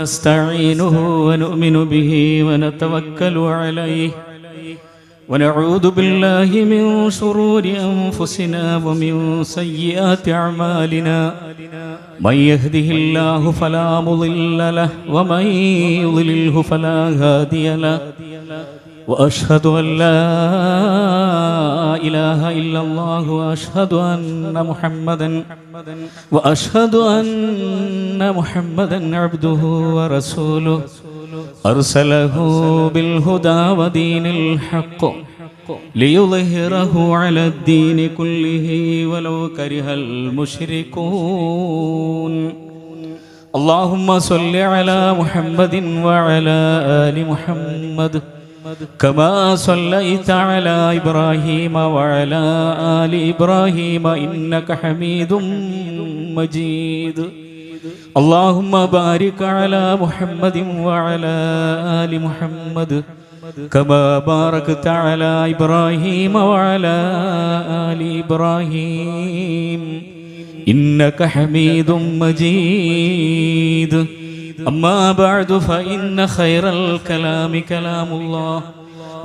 نستعينه ونؤمن به ونتوكل عليه ونعوذ بالله من شرور أنفسنا ومن سيئات أعمالنا من يهده الله فلا مضل له ومن يضلله فلا هادي له وأشهد أن لا إله إلا الله وأشهد أن محمدا عبده ورسوله أرسله بالهدى ودين الحق ليظهره على الدين كله ولو كره المشركون اللهم صل على محمد وعلى آل محمد كما صليت على إبراهيم وعلى آل إبراهيم إنك حميد مجيد اللهم بارك على محمد وعلى آل محمد كما باركت على إبراهيم وعلى آل إبراهيم إنك حميد مجيد أما بعد فإن خير الكلام كلام الله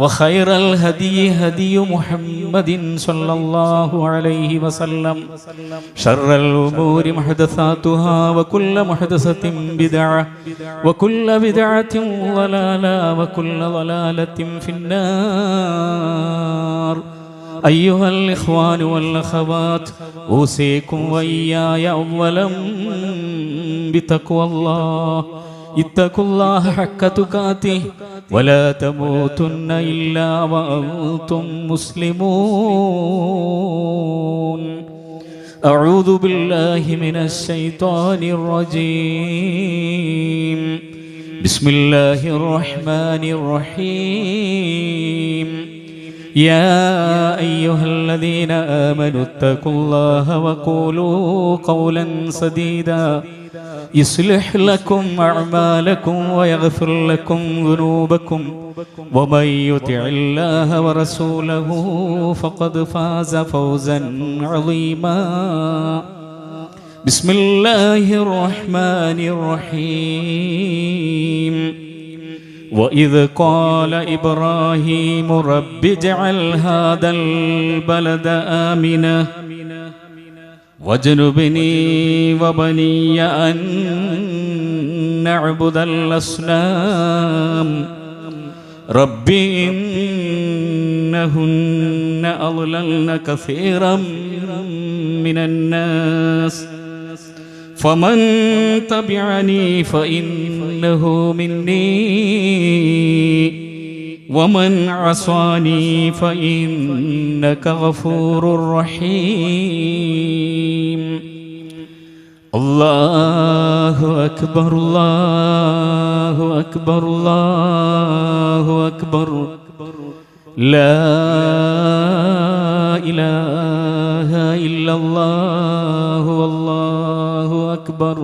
وخير الهدي هدي محمد صلى الله عليه وسلم شر الأمور محدثاتها وكل محدثة بدعة وكل بدعة ضلالة وكل ضلالة في النار أيها الإخوان والأخوات أوصيكم وإياي أولا بتقوى الله اتقوا الله حق تقاته ولا تموتن إلا وأنتم مسلمون أعوذ بالله من الشيطان الرجيم بسم الله الرحمن الرحيم يا أيها الذين آمنوا اتقوا الله وقولوا قولا سديدا يصلح لكم أعمالكم ويغفر لكم ذنوبكم ومن يطع الله ورسوله فقد فاز فوزا عظيما بسم الله الرحمن الرحيم وإذ قال إبراهيم رب اجعل هذا البلد آمنا واجنبني وبني أن نعبد الأصنام رب إنهن أضللن كثيرا من الناس فمن تبعني فإنه مني ومن عصاني فإنك غفور رحيم الله أكبر الله أكبر الله أكبر لا إله إلا الله والله أكبر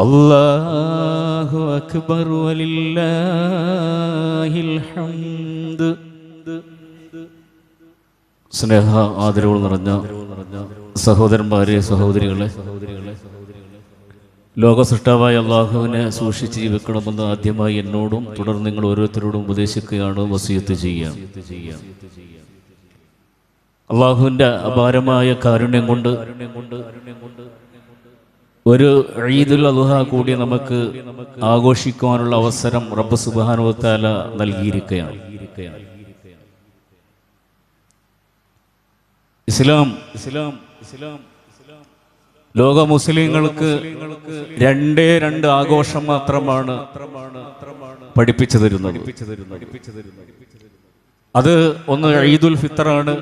الله أكبر ولله الحمد സ്നേഹ ആദരവുകൾ നിറഞ്ഞ സഹോദരന്മാരെ സഹോദരികളെ, ലോകസൃഷ്ടാവായ അള്ളാഹുവിനെ സൂക്ഷിച്ച് ജീവിക്കണമെന്ന് ആദ്യമായി എന്നോടും തുടർന്ന് നിങ്ങൾ ഓരോരുത്തരോടും ഉപദേശിക്കുകയാണ്, വസിയത്ത് ചെയ്യുക. അള്ളാഹുവിൻ്റെ അപാരമായ കാരുണ്യം കൊണ്ട് ഒരു ഈദുൽ അദ്ഹ കൂടി നമുക്ക് ആഘോഷിക്കുവാനുള്ള അവസരം റബ്ബ് സുബ്ഹാനഹു വ തആല നൽകിയിരിക്കുകയാണ്. ഇസ്ലാം ലോക മുസ്ലിങ്ങൾക്ക് രണ്ട് ആഘോഷം മാത്രമാണ് പഠിപ്പിച്ചു തരുന്നത്. അത് ഒന്ന് ഈദുൽ ഫിത്തറാണ്,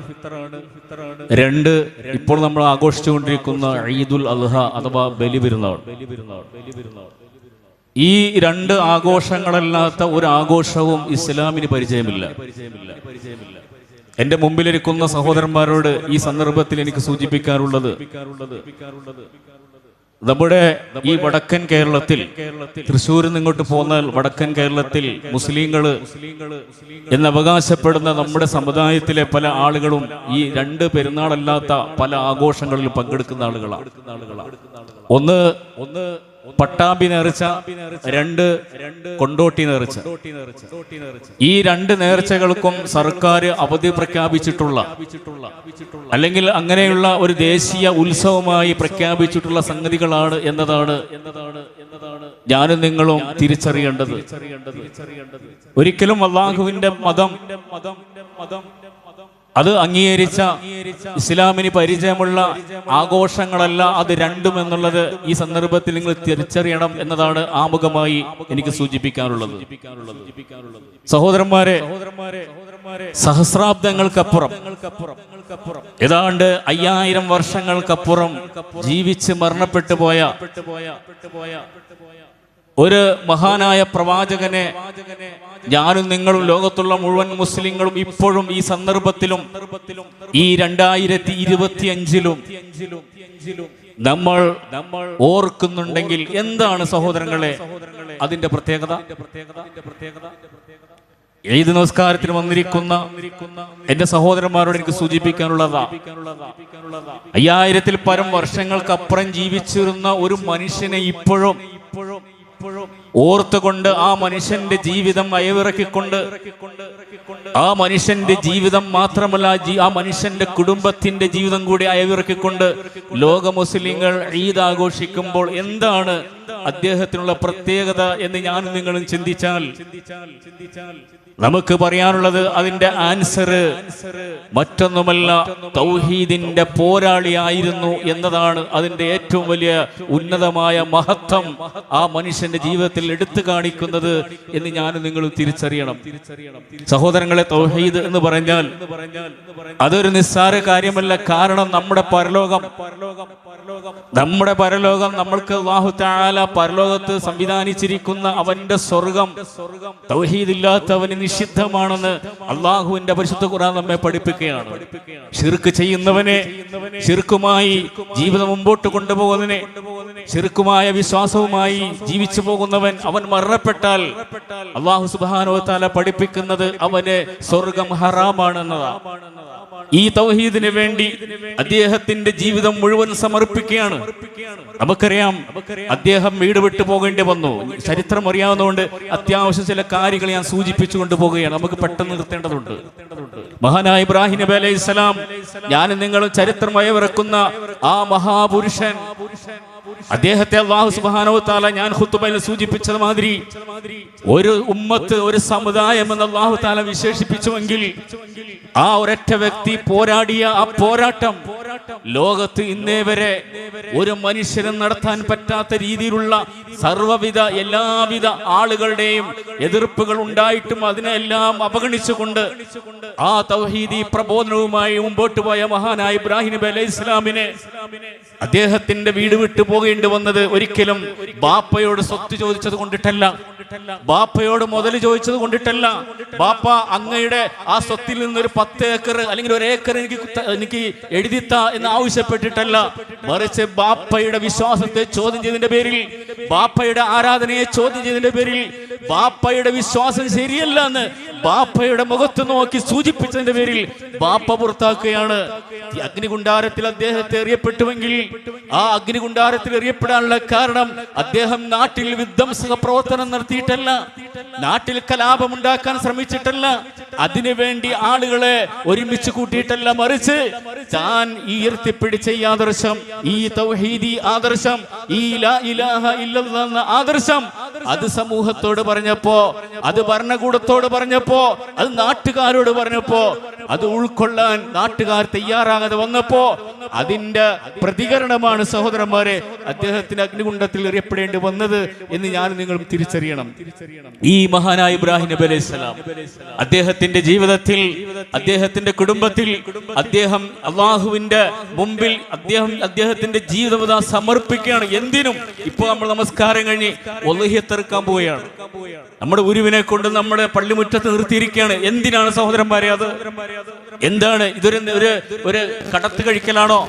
രണ്ട് ഇപ്പോൾ നമ്മൾ ആഘോഷിച്ചുകൊണ്ടിരിക്കുന്ന ഈദുൽ അദ്ഹ അഥവാ ബലിപെരുന്നാൾ. ഈ രണ്ട് ആഘോഷങ്ങളല്ലാത്ത ഒരു ആഘോഷവും ഇസ്ലാമിന് പരിചയമില്ല. എന്റെ മുമ്പിലിരിക്കുന്ന സഹോദരന്മാരോട് ഈ സന്ദർഭത്തിൽ എനിക്ക് സൂചിപ്പിക്കാറുള്ളത്, നമ്മുടെ ഈ വടക്കൻ കേരളത്തിൽ, തൃശ്ശൂരിൽ നിന്നിങ്ങോട്ട് പോന്നാൽ വടക്കൻ കേരളത്തിൽ മുസ്ലിങ്ങള് എന്ന് അവകാശപ്പെടുന്ന നമ്മുടെ സമുദായത്തിലെ പല ആളുകളും ഈ രണ്ട് പെരുന്നാളല്ലാത്ത പല ആഘോഷങ്ങളിൽ പങ്കെടുക്കുന്ന ആളുകളാണ്. ഒന്ന് പട്ടാമ്പി നേർച്ച, 2 കൊണ്ടോട്ടി നേർച്ച. ഈ 2 നേർച്ചകൾക്കും സർക്കാർ അവധി പ്രഖ്യാപിച്ചിട്ടുള്ള, അല്ലെങ്കിൽ അങ്ങനെയുള്ള ഒരു ദേശീയ ഉത്സവമായി പ്രഖ്യാപിച്ചിട്ടുള്ള സംഗതികളാണ് എന്നതാണ് ഞാനും നിങ്ങളും തിരിച്ചറിയേണ്ടത്. ഒരിക്കലും അല്ലാഹുവിന്റെ മതം അത് അംഗീകരിച്ച ഇസ്ലാമിന് പരിചയമുള്ള ആഘോഷങ്ങളല്ല അത് രണ്ടും എന്നുള്ളത് ഈ സന്ദർഭത്തിൽ നിങ്ങൾ തിരിച്ചറിയണം എന്നതാണ് ആമുഖമായി എനിക്ക് സൂചിപ്പിക്കാനുള്ളത്. സഹോദരന്മാരെ, സഹസ്രാബ്ദങ്ങൾക്കപ്പുറം, ഏതാണ്ട് 5000 വർഷങ്ങൾക്കപ്പുറം ജീവിച്ച് മരണപ്പെട്ടു പോയ ഒരു മഹാനായ പ്രവാചകനെ ഞാനും നിങ്ങളും ലോകത്തുള്ള മുഴുവൻ മുസ്ലിങ്ങളും ഇപ്പോഴും ഈ സന്ദർഭത്തിലും ഈ 2025-ലും നമ്മൾ ഓർക്കുന്നുണ്ടെങ്കിൽ എന്താണ് സഹോദരങ്ങളെ അതിന്റെ പ്രത്യേകത? ഈദ് നമസ്കാരത്തിന് വന്നിരിക്കുന്ന എന്റെ സഹോദരന്മാരോട് എനിക്ക് സൂചിപ്പിക്കാനുള്ളതാ, 5000-ൽ പരം വർഷങ്ങൾക്കപ്പുറം ജീവിച്ചിരുന്ന ഒരു മനുഷ്യനെ ഇപ്പോഴും ഓർത്തുകൊണ്ട് ആ മനുഷ്യന്റെ ജീവിതം അയവിറക്കിക്കൊണ്ട്, ആ മനുഷ്യന്റെ ജീവിതം മാത്രമല്ല ആ മനുഷ്യന്റെ കുടുംബത്തിന്റെ ജീവിതം കൂടി അയവിറക്കിക്കൊണ്ട് ലോക മുസ്ലിങ്ങൾ ഈദ് ആഘോഷിക്കുമ്പോൾ എന്താണ് അദ്ദേഹത്തിനുള്ള പ്രത്യേകത എന്ന് ഞാനും നിങ്ങളും ചിന്തിച്ചാൽ നമുക്ക് പറയാനുള്ളത്, അതിന്റെ ആൻസർ മറ്റൊന്നുമല്ല, തൗഹീദിന്റെ പോരാളിയായിരുന്നു എന്നതാണ്. അതിന്റെ ഏറ്റവും വലിയ ഉന്നതമായ മഹത്വം ആ മനുഷ്യന്റെ ജീവിതത്തിൽ എടുത്തു കാണിക്കുന്നത് എന്ന് ഞാനും നിങ്ങൾ തിരിച്ചറിയണം. സഹോദരങ്ങളെ, തൗഹീദ് എന്ന് പറഞ്ഞാൽ അതൊരു നിസ്സാര കാര്യമല്ല. കാരണം നമ്മുടെ പരലോകം നമ്മൾക്ക് അല്ലാഹു തആല പരലോകത്ത് സംവിധാനിച്ചിരിക്കുന്ന അവന്റെ സ്വർഗം തൗഹീദില്ലാത്തവന് നിഷിദ്ധമാണെന്ന് അല്ലാഹുവിന്റെ പരിശുദ്ധ ഖുർആൻ നമ്മെ പഠിപ്പിക്കുകയാണ്. ശിർക്ക് ചെയ്യുന്നവനെ, ശിർക്കുമായി ജീവിതം മുമ്പോട്ട് കൊണ്ടുപോകുന്നതിനെ, ശിർക്കുമായ വിശ്വാസവുമായി ജീവിച്ചു പോകുന്നവൻ അവൻ മരണപ്പെട്ടാൽ അല്ലാഹു സുബ്ഹാനഹു വ തആല പഠിപ്പിക്കുന്നത് അവന് സ്വർഗം ഹറാമാണെന്നതാണ്. ഈ തൗഹീദിന് വേണ്ടി അദ്ദേഹത്തിന്റെ ജീവിതം മുഴുവൻ സമർപ്പിക്കുകയാണ്. നമുക്കറിയാം, അദ്ദേഹം വീട് വിട്ടു പോകേണ്ടി വന്നു. ചരിത്രം അറിയാവുന്നതുകൊണ്ട് അത്യാവശ്യം ചില കാര്യങ്ങൾ ഞാൻ സൂചിപ്പിച്ചുകൊണ്ട് പോവുകയാണ്. നമുക്ക് പെട്ടെന്ന് നിർത്തേണ്ടതുണ്ട്. മഹാനായ ഇബ്രാഹിം നബി അലൈഹിസ്സലാം, ഞാനും നിങ്ങളും ചരിത്രം അയവിറക്കുന്ന ആ മഹാപുരുഷൻ, അദ്ദേഹത്തെ അല്ലാഹു സുബ്ഹാനഹു വ തആല ഞാൻ ഖുതുബയിൽ സൂചിപ്പിച്ചത് മാതിരി ഒരു ഉമ്മത്ത്, ഒരു സമുദായം എന്ന് അല്ലാഹു തആല വിശേഷിപ്പിച്ചുവെങ്കിൽ ആ ഒരൊറ്റ വ്യക്തി പോരാടിയ ആ പോരാട്ടം ലോകത്ത് ഇന്നേ വരെ ഒരു മനുഷ്യനും നടത്താൻ പറ്റാത്ത രീതിയിലുള്ള സർവ്വവിധ എല്ലാവിധ ആളുകളുടെയും എതിർപ്പുകൾ ഉണ്ടായിട്ടും അതിനെല്ലാം അവഗണിച്ചുകൊണ്ട് ആ തൗഹീദി പ്രബോധനവുമായി മുമ്പോട്ട് പോയ മഹാനായ ഇബ്രാഹിം നബി അലൈഹി ഇസ്ലാമിനെ അദ്ദേഹത്തിന്റെ വീട് വിട്ടു പോകേണ്ടി വന്നത് ഒരിക്കലും ബാപ്പയോട് സ്വത്ത് ചോദിച്ചത് കൊണ്ടിട്ടല്ല, ബാപ്പയോട് മുതൽ ചോദിച്ചത് കൊണ്ടിട്ടല്ല, ബാപ്പ അങ്ങയുടെ ആ സ്വത്തിൽ നിന്നൊരു 10 ഏക്കർ അല്ലെങ്കിൽ 1 ഏക്കർ എനിക്ക് എഴുതിത്ത എന്ന് ആവശ്യപ്പെട്ടിട്ടല്ല. മറിച്ച് ബാപ്പയുടെ വിശ്വാസത്തെ ചോദ്യം ചെയ്തതിന്റെ പേരിൽ, ബാപ്പയുടെ ആരാധനയെ ചോദ്യം ചെയ്തതിന്റെ പേരിൽ, ബാപ്പയുടെ വിശ്വാസം ശരിയല്ല എന്ന് ബാപ്പയുടെ മുഖത്ത് നോക്കി സൂചിപ്പിച്ചതിന്റെ പേരിൽ ബാപ്പ പുറത്താക്കുകയാണ്. അഗ്നികുണ്ടാരത്തിൽ അദ്ദേഹത്തെ എറിയപ്പെട്ടുവെങ്കിൽ ആ അഗ്നികുണ്ടാരത്തിൽ എറിയപ്പെടാനുള്ള കാരണം അദ്ദേഹം നാട്ടിൽ വിധ്വംസക പ്രവർത്തനം നടത്തിയിട്ടല്ല, നാട്ടിൽ കലാപമുണ്ടാക്കാൻ ശ്രമിച്ചിട്ടല്ല, അതിനുവേണ്ടി ആളുകളെ ഒരുമിച്ച് കൂട്ടിയിട്ടല്ല, മറിച്ച് താൻ ഉയർത്തിപ്പിടിച്ച ഈ ആദർശം, ഈ തൗഹീദി ആദർശം, ഈ ലാ ഇലാഹ ഇല്ലല്ലാഹ് എന്ന ആദർശം അത് സമൂഹത്തോട് പറഞ്ഞപ്പോ, അത് ഭരണകൂടത്തോട് പറഞ്ഞപ്പോ, അത് നാട്ടുകാരോട് പറഞ്ഞപ്പോ, അത് ഉൾക്കൊള്ളാൻ നാട്ടുകാർ തയ്യാറാകാതെ വന്നപ്പോ അതിന്റെ പ്രതികരണമാണ് സഹോദരന്മാരെ അദ്ദേഹത്തിന് അഗ്നികുണ്ഡത്തിൽ എറിയപ്പെടേണ്ടി വന്നത് എന്ന് ഞാൻ നിങ്ങളും തിരിച്ചറിയണം. ഈ മഹാനായ ഇബ്രാഹിം നബി അലൈഹി സ്വലാം അദ്ദേഹത്തിന്റെ ജീവിതത്തിൽ, അദ്ദേഹത്തിന്റെ കുടുംബത്തിൽ അദ്ദേഹം അള്ളാഹുവിന്റെ മുമ്പിൽ അദ്ദേഹത്തിന്റെ ജീവിതം സമർപ്പിക്കുകയാണ്. എന്തിനും? ഇപ്പൊ നമ്മൾ നമസ്കാരം കഴിഞ്ഞ് ഒളുഹിയത്തെറുക്കാൻ പോവുകയാണ്. നമ്മുടെ ഗുരുവിനെ കൊണ്ട് നമ്മുടെ പള്ളിമുറ്റത്ത് നിർത്തിയിരിക്കുകയാണ്. എന്തിനാണ് സഹോദരന്മാരെ അത്? എന്താണ്? ഇതൊരു കടത്ത് കഴിക്കലാണോ?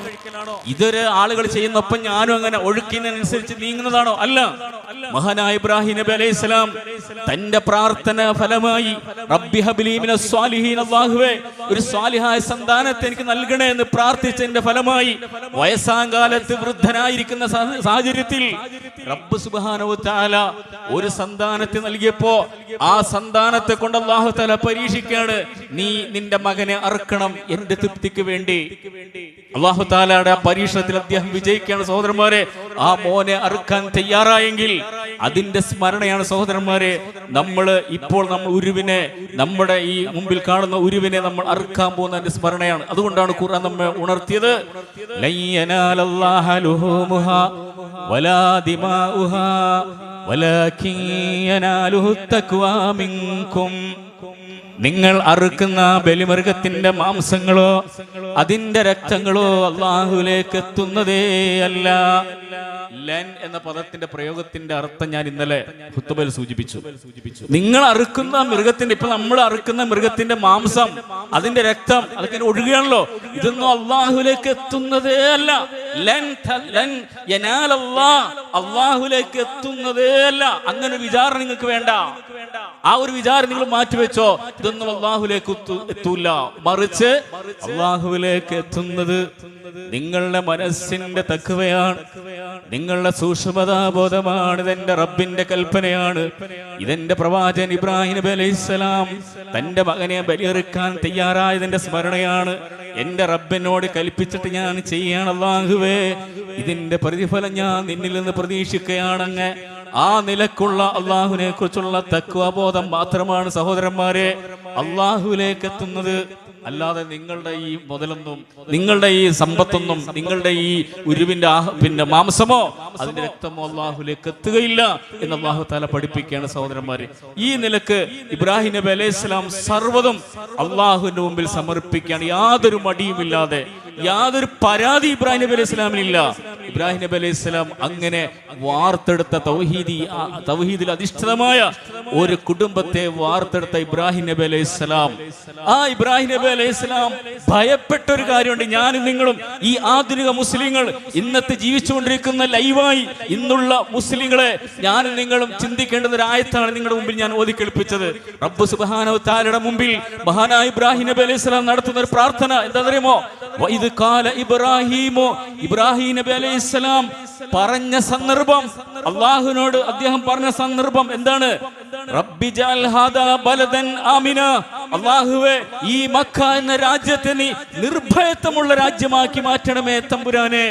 ഇതൊരു ആളുകൾ ചെയ്യുന്നൊപ്പം ഞാനും അങ്ങനെ ഒഴുക്കിനനുസരിച്ച് നീങ്ങുന്നതാണോ? അല്ല. മഹാനായ ഇബ്രാഹിം നബി അലൈഹി സ്വലാം തന്റെ പ്രാർത്ഥന ഫലമായി റബ്ബി ഹബ്ലി മിനസ് സ്വാലിഹീൻ, അല്ലാഹുവേ ഒരു സ്വാലിഹായ സന്താനത്തെ എനിക്ക് നൽകണേ എന്ന് പ്രാർത്ഥിച്ചതിന്റെ ഫലമായി വയസ്സാങ്കാലത്ത് വൃദ്ധനായിരിക്കുന്ന സാഹചര്യത്തിൽ റബ്ബ് സുബ്ഹാനഹു വ തആല ഒരു സന്താനത്തെ നൽകിയപ്പോ ആ സന്താനത്തെ കൊണ്ട് അല്ലാഹു തആല പരീക്ഷിക്കുകയാണ്. നീ നിന്റെ മകനെ അറുക്കണം എന്റെ തൃപ്തിക്ക് വേണ്ടി. അല്ലാഹു തആലയുടെ ആ പരീക്ഷണത്തിൽ അദ്ദേഹം വിജയിക്കുകയാണ് സഹോദരന്മാരെ. ആ മോനെ അറുക്കാൻ തയ്യാറായെങ്കിൽ അതിന്റെ സ്മരണയാണ് സഹോദരന്മാരെ നമ്മൾ ഉരുവിനെ, നമ്മുടെ ഈ മുമ്പിൽ കാണുന്ന ഉരുവിനെ നമ്മൾ അറുക്കാൻ പോകുന്നതിന്റെ സ്മരണയാണ്. അതുകൊണ്ടാണ് ഖുർആൻ നമ്മെ ഉണർത്തിയത്. ലയ്യനാലല്ലാഹ ലുഹൂമുഹാ വലാ ദിമാഉഹാ വലാകിൻ യനാലുഹു തഖ്വാ മിൻകും. നിങ്ങൾ അറുക്കുന്ന ബലിമൃഗത്തിന്റെ മാംസങ്ങളോ അതിന്റെ രക്തങ്ങളോ അല്ലാഹുവിലേക്ക് എത്തുന്നതേ അല്ല. ലൻ എന്ന പദത്തിന്റെ പ്രയോഗത്തിന്റെ അർത്ഥം ഞാൻ ഇന്നലെ ഖുത്ബയിൽ സൂചിപ്പിച്ചു. നിങ്ങൾ അറുക്കുന്ന മൃഗത്തിന്റെ, ഇപ്പൊ നമ്മൾ അറുക്കുന്ന മൃഗത്തിന്റെ മാംസം, അതിന്റെ രക്തം, അതൊക്കെ ഒഴുകുകയാണല്ലോ. ഇതൊന്നും അല്ലാഹുവിലേക്ക് എത്തുന്നതേ അല്ല. അല്ലാഹുവിലേക്ക് എത്തുന്നതേ അല്ല. അങ്ങനെ വിചാരം നിങ്ങൾക്ക് വേണ്ട. ആ ഒരു വിചാരം നിങ്ങൾ മാറ്റിവെച്ചോ. ഇതൊന്നും അല്ലാഹുവിലേക്ക് എത്തൂല. മറിച്ച് അല്ലാഹുവിലേക്ക് എത്തുന്നത് നിങ്ങളുടെ മനസ്സിന്റെ തഖ്വയാണ്, നിങ്ങളുടെ സൂക്ഷ്മതാബോധമാണ്. ഇതെന്റെ റബ്ബിന്റെ കൽപ്പനയാണ്. ഇതെന്റെ പ്രവാചകൻ ഇബ്രാഹിം നബി അലൈഹിസ്സലാം തന്റെ മകനെ ബലിയെറുക്കാൻ തയ്യാറായതിന്റെ സ്മരണയാണ്. എന്റെ റബ്ബിനോട് കൽപ്പിച്ചിട്ട് ഞാൻ ചെയ്യാണ്. അല്ലാഹുവേ ഇതിന്റെ പ്രതിഫലം ഞാൻ നിന്നിൽ നിന്ന് പ്രതീക്ഷിക്കുകയാണങ്ങ്. ആ നിലക്കുള്ള അള്ളാഹുവിനെ കുറിച്ചുള്ള തഖ്വാബോധം മാത്രമാണ് സഹോദരന്മാരെ അള്ളാഹുവിലേക്ക് എത്തുന്നത്. അല്ലാതെ നിങ്ങളുടെ ഈ മുതലൊന്നും, നിങ്ങളുടെ ഈ സമ്പത്തൊന്നും, നിങ്ങളുടെ ഈ ഉരുവിന്റെ മാംസമോ അതിന്റെ രക്തമോ അള്ളാഹുലേക്ക് എത്തുകയില്ല എന്ന് അല്ലാഹു തആല പഠിപ്പിക്കുകയാണ് സഹോദരന്മാരെ. ഈ നിലക്ക് ഇബ്രാഹിം നബി അലൈഹി സ്വലാം സർവ്വതും അള്ളാഹുവിന്റെ മുമ്പിൽ സമർപ്പിക്കുകയാണ്. യാതൊരു മടിയുമില്ലാതെ, യാതൊരു പരാതി ഇബ്രാഹിം നബി അലൈഹി സ്വലാമിനില്ല. ഇബ്രാഹിം നബി അലൈഹി സ്വലാം അങ്ങനെ വാർത്തെടുത്ത തൗഹീദിൽ അധിഷ്ഠിതമായ ഒരു കുടുംബത്തെ വാർത്തെടുത്ത ഇബ്രാഹിം നബി അലൈഹി സ്വലാം, ആ ഇബ്രാഹിം നബി അലൈഹി സ്വലാം ഭയപ്പെട്ട ഒരു കാര്യമുണ്ട്. ഞാനും നിങ്ങളും ഈ ആധുനിക മുസ്ലിങ്ങൾ ഇന്നത്തെ ജീവിച്ചുകൊണ്ടിരിക്കുന്ന ലൈവായി ഇന്നുള്ള മുസ്ലിങ്ങളെ ഞാനും നിങ്ങളും ചിന്തിക്കേണ്ടുന്ന ഒരു ആയത്താണ് നിങ്ങളുടെ മുമ്പിൽ ഞാൻ ഓതി കേൾപ്പിച്ചത്. റബ്ബ് സുബ്ഹാനഹു വ തആലയുടെ മുമ്പിൽ മഹാനായ ഇബ്രാഹിം നബി അലൈഹി സ്വലാം നടത്തുന്ന ഒരു പ്രാർത്ഥന എന്താണെന്നറിയുമോ? വഇദ് ഖാല ഇബ്രാഹീമു, ഇബ്രാഹിം നബി അലൈഹി സ്വലാം പറഞ്ഞ സന്ദർഭം, അല്ലാഹുവിനോട് അദ്ദേഹം പറഞ്ഞ സന്ദർഭം എന്താണ്? റബ്ബി ജഅൽ ഹാദാ ബലദൻ ആമിന, അല്ലാഹുവേ ഈ മക്ക എന്ന രാജ്യത്തെ നീ നിർഭയത്വമുള്ള രാജ്യമാക്കി മാറ്റണമേ തമ്പുരാനെ.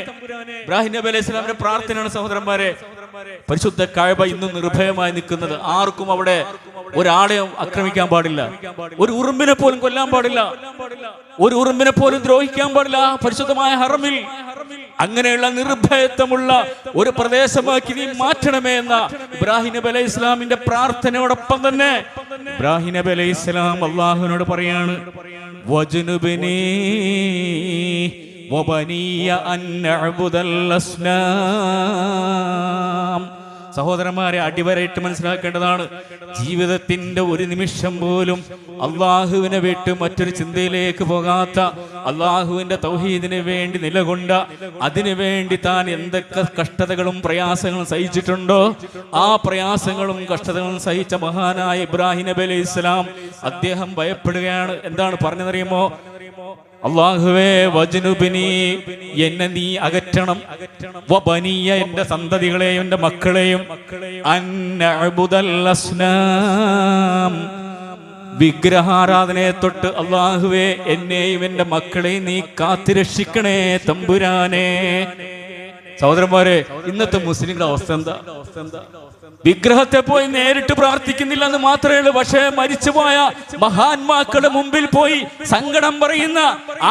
ഇബ്രാഹിം നബി അലൈഹി സ്വലാമിന്റെ പ്രാർത്ഥനയാണ് സഹോദരന്മാരെ. പരിശുദ്ധ കഅബ ഇന്നും നിർഭയമായി നിൽക്കുന്നത്. ആർക്കും അവിടെ ഒരാളെയും ആക്രമിക്കാൻ പാടില്ല, ഒരു ഉറുമ്പിനെ പോലും കൊല്ലാൻ പാടില്ല, ഒരു ഉറുമ്പിനെ പോലും ദ്രോഹിക്കാൻ പാടില്ല. പരിശുദ്ധമായ ഹറമിൽ അങ്ങനെയുള്ള നിർഭയത്വമുള്ള ഒരു പ്രദേശമാക്കി നീ മാറ്റണമേ എന്ന ഇബ്രാഹിം നബി അലൈഹി ഇസ്ലാമിന്റെ പ്രാർത്ഥനയോടൊപ്പം തന്നെ ഇബ്രാഹിം നബി അലൈഹി ഇസ്ലാം അള്ളാഹുവിനോട് പറയാണ്, വജ്നുബ്നി വബനിയ അൻ നഅ്ബുദൽ അസ്നാം. സഹോദരന്മാരെ, അടിവരയിട്ട് മനസ്സിലാക്കേണ്ടതാണ്, ജീവിതത്തിന്റെ ഒരു നിമിഷം പോലും അള്ളാഹുവിനെ വിട്ട് മറ്റൊരു ചിന്തയിലേക്ക് പോകാത്ത, അള്ളാഹുവിന്റെ തൗഹീദിന് വേണ്ടി നിലകൊണ്ട, അതിനു വേണ്ടി താൻ എന്തൊക്കെ കഷ്ടതകളും പ്രയാസങ്ങളും സഹിച്ചിട്ടുണ്ടോ ആ പ്രയാസങ്ങളും കഷ്ടതകളും സഹിച്ച മഹാനായ ഇബ്രാഹിം നബി അലൈഹി ഇസ്ലാം അദ്ദേഹം ഭയപ്പെടുകയാണ്. എന്താണ് പറഞ്ഞതറിയുമോ? അല്ലാഹുവേ വജ്നുബ്നി, എന്നെ നീ അകറ്റണം, വബനിയ എന്റെ സന്തതികളെയും എന്റെ മക്കളെയും, അൻ നഅ്ബുദൽ അസ്നാം, വിഗ്രഹാരാധനയെ തൊട്ട് അല്ലാഹുവേ എന്നെയും എന്റെ മക്കളെയും നീ കാത്തുരക്ഷിക്കണേ തമ്പുരാനെ. സഹോദരന്മാരെ, ഇന്നത്തെ മുസ്ലിങ്ങളുടെ അവസ്ഥ എന്താ? വിഗ്രഹത്തെ പോയി നേരിട്ട് പ്രാർത്ഥിക്കുന്നില്ല എന്ന് മാത്രമേ ഉള്ളൂ. പക്ഷേ മരിച്ചുപോയ മഹാന്മാക്കളുടെ മുമ്പിൽ പോയി സങ്കടം പറയുന്ന,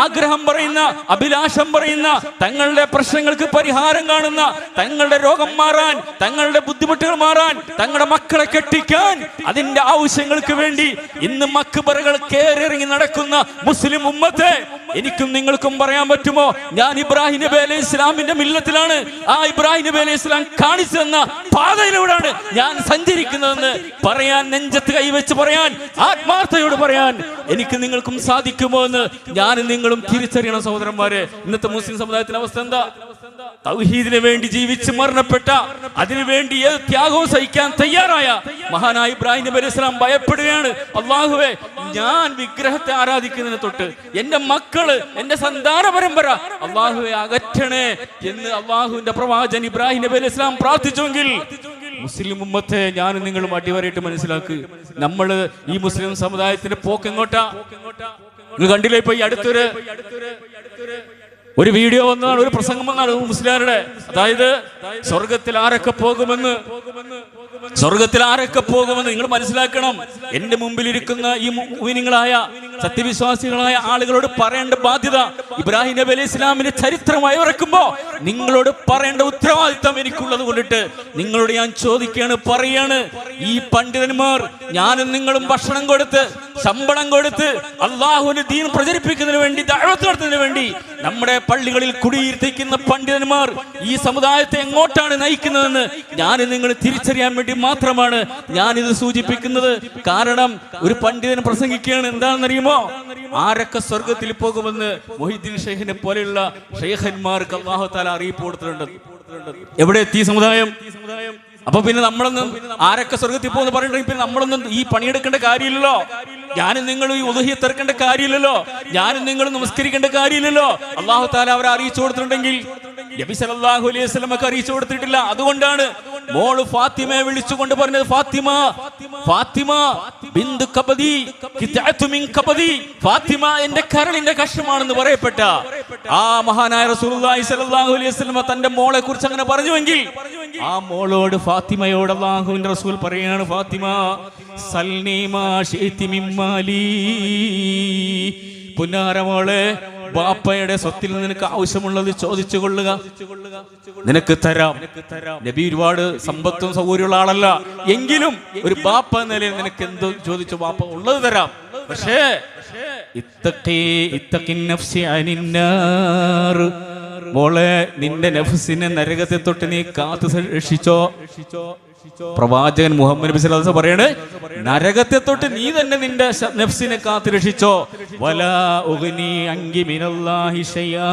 ആഗ്രഹം പറയുന്ന, അഭിലാഷം പറയുന്ന, തങ്ങളുടെ പ്രശ്നങ്ങൾക്ക് പരിഹാരം കാണുന്ന, തങ്ങളുടെ രോഗം മാറാൻ, തങ്ങളുടെ ബുദ്ധിമുട്ടുകൾ മാറാൻ, തങ്ങളുടെ മക്കളെ കെട്ടിക്കാൻ, അതിന്റെ ആവശ്യങ്ങൾക്ക് വേണ്ടി ഇന്ന് മക്ബറകൾ കേറിയിറങ്ങി നടക്കുന്ന മുസ്ലിം ഉമ്മത്തെ എനിക്കും നിങ്ങൾക്കും പറയാൻ പറ്റുമോ? ഞാൻ ഇബ്രാഹിം നബി അലൈഹി ഇസ്ലാമിന്റെ മില്ലത്തിലാണ്. ആ ഇബ്രാഹിം നബി അലൈഹി ഇസ്ലാം കാണിച്ചു തന്ന പാതയിലൂടെയാണ് ഞാൻ സഞ്ചരിക്കുന്നതെന്ന് പറയാൻ, നെഞ്ചത്ത് കൈവച്ച് പറയാൻ, ആത്മാർത്ഥയോട് പറയാൻ എനിക്ക് നിങ്ങൾക്കും സാധിക്കുമോ എന്ന് ഞാനും നിങ്ങളും തിരിച്ചറിയണം സഹോദരന്മാരെ. ഇന്നത്തെ മുസ്ലിം സമുദായത്തിന്റെ അവസ്ഥ എന്താ? തൗഹീദിന് വേണ്ടി ജീവിച്ച് മരണപ്പെട്ട, അതിനുവേണ്ടി ഏത് ത്യാഗവും സഹിക്കാൻ തയ്യാറായ മഹാനായ ഇബ്രാഹിം നബി അലൈഹി സ്വലാം ഭയപ്പെടുകയാണ്. അള്ളാഹുവേ, ഞാൻ വിഗ്രഹത്തെ ആരാധിക്കുന്നതിനെ തൊട്ട് എന്റെ മക്കള്, എന്റെ സന്താന പരമ്പര അള്ളാഹുവെ അകറ്റണേ എന്ന് അള്ളാഹുവിന്റെ പ്രവാചകൻ ഇബ്രാഹിം നബി അലൈഹി സ്വലാം പ്രാർത്ഥിച്ചുവെങ്കിൽ മുസ്ലിം ഉമ്മത്തെ ഞാനും നിങ്ങളും അടിവരയിട്ട് മനസ്സിലാക്കുക. നമ്മള് ഈ മുസ്ലിം സമുദായത്തിന്റെ പോക്കെങ്ങോട്ടാ? നിങ്ങൾ കണ്ടില്ലേ, ഇപ്പൊ ഈ അടുത്തൊരു വീഡിയോ വന്നതാണ്, ഒരു പ്രസംഗം വന്നാണ് മുസ്ലിയാരുടെ. അതായത് സ്വർഗത്തിൽ ആരൊക്കെ പോകുമെന്ന് നിങ്ങൾ മനസ്സിലാക്കണം. എന്റെ മുമ്പിൽ ഇരിക്കുന്ന ഈ മുഅ്മിനീങ്ങളായ സത്യവിശ്വാസികളായ ആളുകളോട് പറയേണ്ട ബാധ്യത, ഇബ്രാഹിം നബി അലൈഹി ഇസ്ലാമിന്റെ ചരിത്രമായി ഇറക്കുമ്പോ നിങ്ങളോട് പറയേണ്ട ഉത്തരവാദിത്തം എനിക്കുള്ളത് കൊണ്ടിട്ട് നിങ്ങളോട് ഞാൻ ചോദിക്കുകയാണ്, പറയാണ്. ഈ പണ്ഡിതന്മാർ, ഞാനും നിങ്ങളും ഭക്ഷണം കൊടുത്ത്, ശമ്പളം കൊടുത്ത്, അള്ളാഹുവിന്റെ ദീൻ പ്രചരിപ്പിക്കുന്നതിന് വേണ്ടി, ദഅവത്ത് നടത്തുന്നതിന് വേണ്ടി നമ്മുടെ പള്ളികളിൽ കുടിയിരുത്തിക്കുന്ന പണ്ഡിതന്മാർ ഈ സമുദായത്തെ എങ്ങോട്ടാണ് നയിക്കുന്നതെന്ന് ഞാനും നിങ്ങൾ തിരിച്ചറിയാൻ വേണ്ടി മാത്രമാണ് ഞാനിത് സൂചിപ്പിക്കുന്നത്. കാരണം ഒരു പണ്ഡിതൻ പ്രസംഗിക്കുകയാണ്, എന്താണെന്നറിയുമോ? ആരൊക്കെ സ്വർഗത്തിൽ പോകുമെന്ന് മൊഹീദ്ദീൻ ഷെയ്ഖിനെ പോലെയുള്ള ഷെയ്ഖന്മാർക്ക് അല്ലാഹു തആല അറിയിപ്പ് കൊടുത്തിട്ടുണ്ട്. എവിടെ എത്തി സമുദായം? അപ്പൊ പിന്നെ നമ്മളൊന്നും ആരൊക്കെ സ്വർഗത്തിൽ പോകുന്ന പറഞ്ഞിട്ടുണ്ടെങ്കിൽ പിന്നെ നമ്മളൊന്നും ഈ പണിയെടുക്കേണ്ട കാര്യമില്ലല്ലോ. ഞാനും നിങ്ങളും ഈ ഉദഹിയത്ത് ഇറക്കേണ്ട കാര്യമില്ലല്ലോ. ഞാനും നിങ്ങളും നമസ്കരിക്കേണ്ട കാര്യമില്ലല്ലോ. അല്ലാഹു തആല അവരെ അറിയിച്ചു കൊടുത്തിട്ടുണ്ടെങ്കിൽ നബി സല്ലല്ലാഹു അലൈഹി വസല്ലമക്ക് അറിയിച്ചു കൊടുത്തിട്ടില്ല. അതുകൊണ്ടാണ് മോള് ഫാത്തിമയെ വിളിച്ചുകൊണ്ട് പറഞ്ഞത്, ഫാത്തിമ ബിന്തു കബദി ഖിതഅതു മിൻ കബദി, ഫാത്തിമ എന്റെ കരളിന്റെ കഷ്ണമാണെന്ന് പറയപ്പെട്ട ആ മഹാനായ റസൂലുള്ളാഹി സ്വല്ലല്ലാഹു അലൈഹി വസല്ലമ തന്റെ മോളെ കുറിച്ച് അങ്ങനെ പറഞ്ഞുവെങ്കിൽ ആ മോളോട്, ഫാത്തിമയോട് അല്ലാഹുവിന്റെ റസൂൽ പറയാണ്, ഫാത്തിമ സൽനി മാ ശിഅതി മിൻ മാലി, പുന്നാരമോളെ, ബാപ്പയുടെ സ്വത്തിൽ നിന്ന് നിനക്ക് ആവശ്യമുള്ളത് ചോദിച്ചു കൊള്ളുക, നിനക്ക് തരാം. നബി ഒരുപാട് സമ്പത്തും സൗകര്യമുള്ള ആളല്ല, എങ്കിലും ഒരു ബാപ്പ എന്ന നിലയിൽ നിനക്ക് എന്ത് ചോദിച്ചു ബാപ്പ ഉള്ളത് തരാം. പക്ഷേ മോളെ, നിന്റെ നഫ്സിനെ നരകത്തെ തൊട്ട് നീ കാത്തു രക്ഷിച്ചോ. പ്രവാചകൻ മുഹമ്മദ് നബി സല്ലല്ലാഹു അലൈഹി വസല്ലം പറയാണ്, നരകത്തെ തൊട്ട് നീ തന്നെ നിന്റെ നഫ്സിനെ കാത്തു രക്ഷിച്ചോ. വലാ ഉഗ്നി അൻകി മിനല്ലാഹി ശൈആ,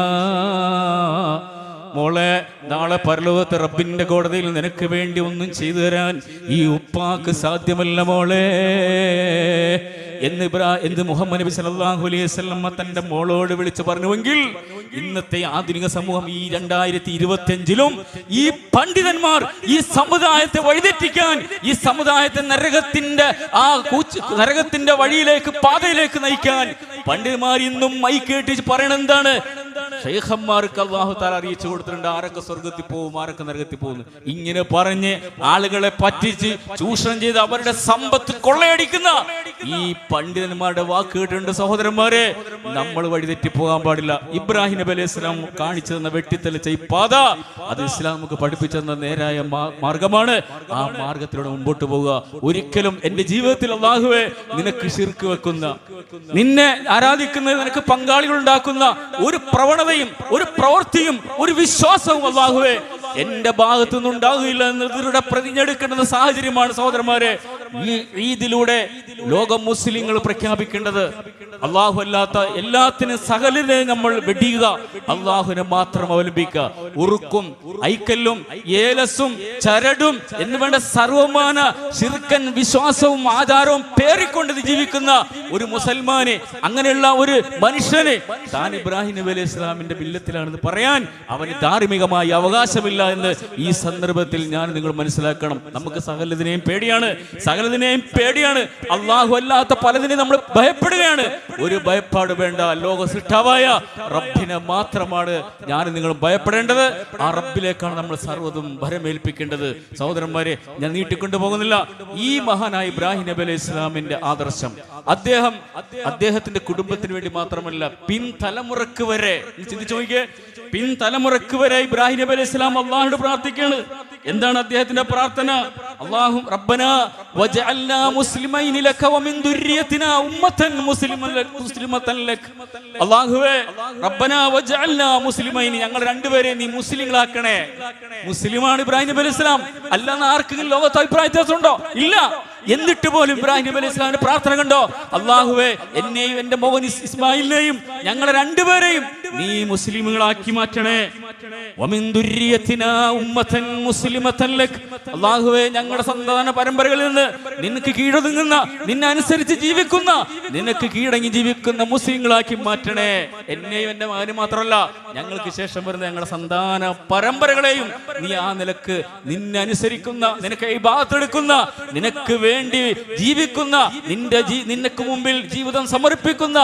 മോളെ, നാളെ പരലോകത്തെ റബ്ബിന്റെ കോടതിയിൽ നിനക്ക് വേണ്ടി ഒന്നും ചെയ്തു തരാൻ ഈ ഉപ്പാക്ക് സാധ്യമല്ല മോളെ എന്ന് മുഹമ്മദ് നബി സല്ലല്ലാഹു അലൈഹി വസല്ലം തന്റെ മോളോട് വിളിച്ചു പറഞ്ഞുവെങ്കിൽ ഇന്നത്തെ ആധുനിക സമൂഹം ഈ 2025-ലും ഈ പണ്ഡിതന്മാർ ഈ സമുദായത്തെ വഴിതെറ്റിക്കാൻ, ഈ സമുദായത്തെ നരകത്തിന്റെ വഴിയിലേക്ക്, പാതയിലേക്ക് നയിക്കാൻ പണ്ഡിതന്മാർ ഇന്നും മൈക്കേട്ടി പറയണ എന്താണ്? ഷെയ്ഖന്മാർക്ക് അല്ലാഹു തആല അറിയിച്ചു കൊടുത്തിട്ടുണ്ട് ആരൊക്കെ സ്വർഗത്തിൽ പോകും, ആരൊക്കെ നരകത്തിൽ പോകുന്നു. ഇങ്ങനെ പറഞ്ഞ് ആളുകളെ പറ്റിച്ച് ചൂഷണം ചെയ്ത് അവരുടെ സമ്പത്ത് കൊള്ളയടിക്കുന്ന ഈ പണ്ഡിതന്മാരുടെ വാക്ക് കേട്ടിട്ടുണ്ട്. സഹോദരന്മാരെ, നമ്മൾ വഴിതെറ്റി പോകാൻ പാടില്ല. ഇബ്രാഹിം നബി അലൈഹി സ്വലാം കാണിച്ചു തന്ന വെട്ടിത്തെളിച്ച ഈ പാത, അത് ഇസ്ലാം നമുക്ക് പഠിപ്പിച്ചു തന്ന നേരായ മാർഗമാണ്. ആ മാർഗത്തിലൂടെ മുമ്പോട്ട് പോവുക. ഒരിക്കലും എന്റെ ജീവിതത്തിൽ അല്ലാഹുവേ നിനക്ക് ശിർക്ക് വെക്കുന്ന, നിന്നെ ആരാധിക്കുന്നത് നിനക്ക് പങ്കാളികൾ ഉണ്ടാക്കുന്ന ഒരു പ്രവണതയും ഒരു പ്രവൃത്തിയും ഒരു വിശ്വാസവും അല്ലാഹുവേ എന്റെ ഭാഗത്തു നിന്നുണ്ടാകില്ല എന്നതിലൂടെ പ്രതിജ്ഞ എടുക്കേണ്ട സാഹചര്യമാണ് സഹോദരന്മാരെ ഈ ഈദിലൂടെ ലോകം മുസ്ലിങ്ങൾ പ്രഖ്യാപിക്കേണ്ടത്. അല്ലാഹു അല്ലാത്ത എല്ലാത്തിനും സകലരെ നമ്മൾ വെടിയുക, അല്ലാഹുവിനെ മാത്രം അവലംബിക്കുക. ഉറുക്കും ഐക്കല്ലും ഏലസും ചരടും എന്ന് വേണ്ട സർവമാന ശിർക്കൻ വിശ്വാസവും ആചാരവും പേറിക്കൊണ്ട് ജീവിക്കുന്ന ഒരു മുസൽമാനെ, അങ്ങനെയുള്ള ഒരു മനുഷ്യനെ താൻ ഇബ്രാഹിം നബി അലൈഹി ഇസ്ലാമിന്റെ ബില്ലത്തിലാണെന്ന് പറയാൻ അവന് ധാർമ്മികമായി അവകാശമില്ല എന്ന് ഈ സന്ദർഭത്തിൽ ഞാൻ നിങ്ങൾ മനസ്സിലാക്കണം. നമുക്ക് സകലതിനെയും പേടിയാണ്. അല്ലാഹു അല്ലാത്ത പലതിനെയും നമ്മൾ ഭയപ്പെടുകയാണ്. ഒരു ഭയപ്പാട് വേണ്ട. ലോക സൃഷ്ടാവായ റബ്ബിനെ മാത്രമാണ് ഞാൻ നിങ്ങൾ ഭയപ്പെടേണ്ടത്. ആ റബ്ബിലേക്കാണ് നമ്മൾ സർവ്വതും ഭരമേൽപ്പിക്കേണ്ടത്. സഹോദരന്മാരെ, ഞാൻ നീട്ടിക്കൊണ്ടു പോകുന്നില്ല. ഈ മഹാനായ ഇബ്രാഹിം നബി അലൈഹി ഇസ്ലാമിന്റെ ആദർശം അദ്ദേഹത്തിന്റെ കുടുംബത്തിന് വേണ്ടി മാത്രമല്ല, പിൻതലമുറക്ക് വരെ ചിന്തിച്ചു നോക്കിയേ. പിൻതലമുറക്ക് വരെ ഇബ്രാഹിം നബി അലൈഹി സ്വലാം അള്ളാഹുവോട് പ്രാർത്ഥിക്കുകയാണ്. എന്താണ് അദ്ദേഹത്തിന്റെ പ്രാർത്ഥന? അല്ലാഹു റബ്ബനാ വജഅൽനാ മുസ്ലിമൈനി ലക വമിൻ ദുർരിയതിനാ ഉമ്മതൻ മുസ്ലിമതൻ ലക. അല്ലാഹുവേ റബ്ബനാ വജഅൽനാ മുസ്ലിമൈനി, ഞങ്ങൾ രണ്ടുപേരെ നീ മുസ്ലിങ്ങളാക്കണേ. മുസ്ലിമാണ് ഇബ്രാഹിം നബി അലൈഹി സ്വലാം. അല്ലാതെ ആർക്കെങ്കിലും ലോകത്ത് അഭിപ്രായ വ്യത്യാസമുണ്ടോ? ഇല്ല. എന്നിട്ട് പോലും ഇബ്രാഹിം നബി അലൈഹി സ്വലാമിന്റെ പ്രാർത്ഥന കണ്ടോ? അല്ലാഹുവേ എന്നെയും എന്റെ മകൻ ഇസ്മായിലിനെയും ഞങ്ങളെ രണ്ടുപേരെയും നീ മുസ്ലിമുകളാക്കി മാറ്റണേ. വമിൻ ദുർരിയതിനാ ഉമ്മതൻ മുസ്ലിമതൻ ലക. അല്ലാഹുവേ ഞങ്ങളുടെ സന്താന പരമ്പരകളിൽ നിന്ന് നിനക്ക് കീഴടങ്ങുന്ന, നിന്നെ അനുസരിച്ച് ജീവിക്കുന്ന, നിനക്ക് കീഴടങ്ങി ജീവിക്കുന്ന മുസ്ലിങ്ങളാക്കി മാറ്റണേ. എന്നെയും എന്റെ മകനും മാത്രമല്ല, ഞങ്ങൾക്ക് ശേഷം വരുന്ന ഞങ്ങളുടെ സന്താന പരമ്പരകളെയും നീ ആ നിലക്ക് നിന്നെ അനുസരിക്കുന്ന, നിനക്ക് ഇബാദത്ത് എടുക്കുന്ന, നിനക്ക് വേണ്ടി ജീവിക്കുന്ന, നിനക്ക് മുമ്പിൽ ജീവിതം സമർപ്പിക്കുന്ന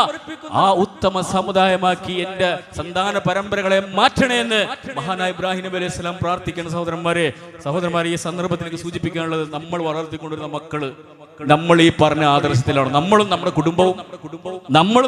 ആ ഉത്തമ സമുദായമാക്കി എന്റെ സന്താന പരമ്പരകളെ മാറ്റണേ എന്ന് മഹാനായ ഇബ്രാഹിം നബി അലൈഹി സ്വലാം പ്രാർത്ഥിക്കുന്ന സഹോദരന്മാരെ ഈ സന്ദർഭത്തിൽ സൂചിപ്പിക്കാനുള്ളത്, നമ്മൾ വളർത്തിക്കൊണ്ടിരുന്ന മക്കള് നമ്മൾ ഈ പറഞ്ഞ ആദർശത്തിലാണോ? നമ്മളും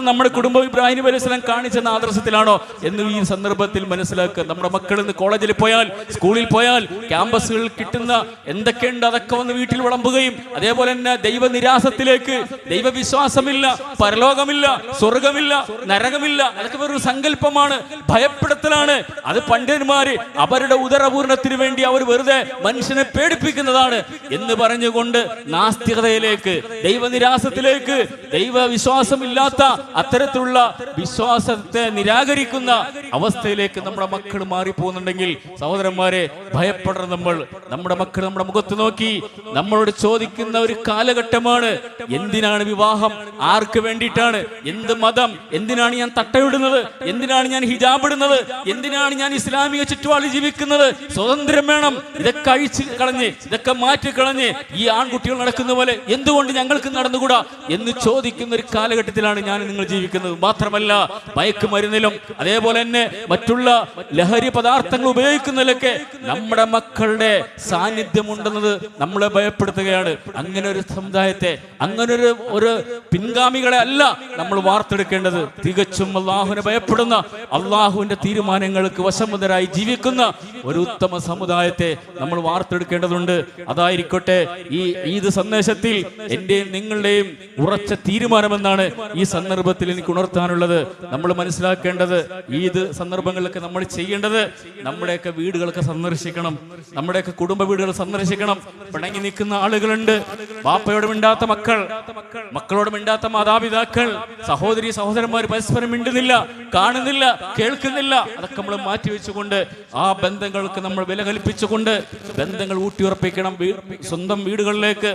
നമ്മുടെ കുടുംബവും ഇബ്രാഹിം നബി അലൈഹി സ്വലാം കാണിച്ചെന്ന ആദർശത്തിലാണോ എന്ന് ഈ സന്ദർഭത്തിൽ മനസ്സിലാക്കുക. നമ്മുടെ മക്കൾ ഇന്ന് കോളേജിൽ പോയാൽ, സ്കൂളിൽ പോയാൽ, ക്യാമ്പസുകളിൽ കിട്ടുന്ന എന്തൊക്കെയുണ്ട് അതൊക്കെ വന്ന് വീട്ടിൽ വിളമ്പുകയും, അതേപോലെ തന്നെ ദൈവനിരാസത്തിലേക്ക്, ദൈവവിശ്വാസമില്ല, പരലോകമില്ല, സ്വർഗമില്ല, നരകമില്ല, അതൊക്കെ വെറൊരു സങ്കല്പമാണ്, ഭയപ്പെടുത്തലാണ്. അത് പണ്ഡിതന്മാര് അവരുടെ ഉദരപൂർണത്തിന് വേണ്ടി അവർ വെറുതെ മനുഷ്യനെ പേടിപ്പിക്കുന്നതാണ് എന്ന് പറഞ്ഞുകൊണ്ട് നാസ്തികതയിലേക്ക്, ദൈവനിരാസത്തിലേക്ക്, ദൈവവിശ്വാസമില്ലാത്ത അത്തരത്തിലുള്ള വിശ്വാസത്തെ നിരാകരിക്കുന്ന അവസ്ഥയിലേക്ക് നമ്മുടെ മക്കൾ മാറിപ്പോകുന്നുണ്ടെങ്കിൽ സഹോദരന്മാരെ ഭയപ്പെടണം. നമ്മുടെ മക്കൾ നമ്മുടെ മുഖത്ത് നോക്കി നമ്മളോട് ചോദിക്കുന്ന ഒരു കാലഘട്ടമാണ്, എന്തിനാണ് വിവാഹം? ആർക്ക് വേണ്ടിയിട്ടാണ്? എന്ത് മതം? എന്തിനാണ് ഞാൻ തട്ടയിടുന്നത്? എന്തിനാണ് ഞാൻ ഹിജാബ് ഇടുന്നത്? എന്തിനാണ് ഞാൻ ഇസ്ലാമിക ചുറ്റുപാടിൽ ജീവിക്കുന്നത്? സ്വതന്ത്രം വേണം. ഇതൊക്കെ അഴിച്ചു കളഞ്ഞ്, ഇതൊക്കെ മാറ്റിക്കളഞ്ഞ് ഈ ആൺകുട്ടികൾ നടക്കുന്ന പോലെ എന്തുകൊണ്ട് ഞങ്ങൾക്ക് നടന്നുകൂടാ എന്ന് ചോദിക്കുന്ന ഒരു കാലഘട്ടത്തിലാണ് ഞാൻ നിങ്ങൾ ജീവിക്കുന്നത്. മാത്രമല്ല മയക്കുമരുന്നിലും അതേപോലെ തന്നെ മറ്റുള്ള ലഹരി പദാർത്ഥങ്ങൾ ഉപയോഗിക്കുന്നതിലൊക്കെ നമ്മുടെ മക്കളുടെ സാന്നിധ്യമുണ്ടെന്നത് നമ്മളെ ഭയപ്പെടുത്തുകയാണ്. അങ്ങനെ ഒരു സമുദായത്തെ, അങ്ങനെ ഒരു പിൻഗാമികളെ അല്ല നമ്മൾ വാർത്തെടുക്കേണ്ടത്. തികച്ചും അള്ളാഹുവിനെ ഭയപ്പെടുന്ന, അള്ളാഹുവിന്റെ തീരുമാനങ്ങൾക്ക് വശംവദരായി ജീവിക്കുന്ന ഒരു ഉത്തമ സമുദായത്തെ നമ്മൾ വാർത്തെടുക്കേണ്ടതുണ്ട്. അതായിരിക്കട്ടെ ഈ ഈദ് സന്ദേശത്തിൽ എന്റെയും നിങ്ങളുടെയും ഉറച്ച തീരുമാനമെന്നാണ് ഈ സന്ദർഭത്തിൽ എനിക്ക് ഉണർത്താനുള്ളത്. നമ്മൾ മനസ്സിലാക്കേണ്ടത്, ഈദ് സന്ദർഭങ്ങളിലൊക്കെ നമ്മൾ ചെയ്യേണ്ടത്, നമ്മുടെയൊക്കെ വീടുകളൊക്കെ സന്ദർശിക്കണം, നമ്മുടെയൊക്കെ കുടുംബ വീടുകൾ സന്ദർശിക്കണം. പിണങ്ങി നിൽക്കുന്ന ആളുകളുണ്ട്, ബാപ്പയോട് മിണ്ടാത്ത മക്കൾ, മക്കളോട് മിണ്ടാത്ത മാതാപിതാക്കൾ, സഹോദരി സഹോദരന്മാർ പരസ്പരം മിണ്ടുന്നില്ല, കാണുന്നില്ല, കേൾക്കുന്നില്ല. അതൊക്കെ നമ്മൾ മാറ്റിവെച്ചുകൊണ്ട് ആ ബന്ധങ്ങൾക്ക് നമ്മൾ വില കൽപ്പിച്ചുകൊണ്ട് ബന്ധങ്ങൾ ഊട്ടിയുറപ്പിക്കണം. സ്വന്തം വീടുകളിലേക്ക്,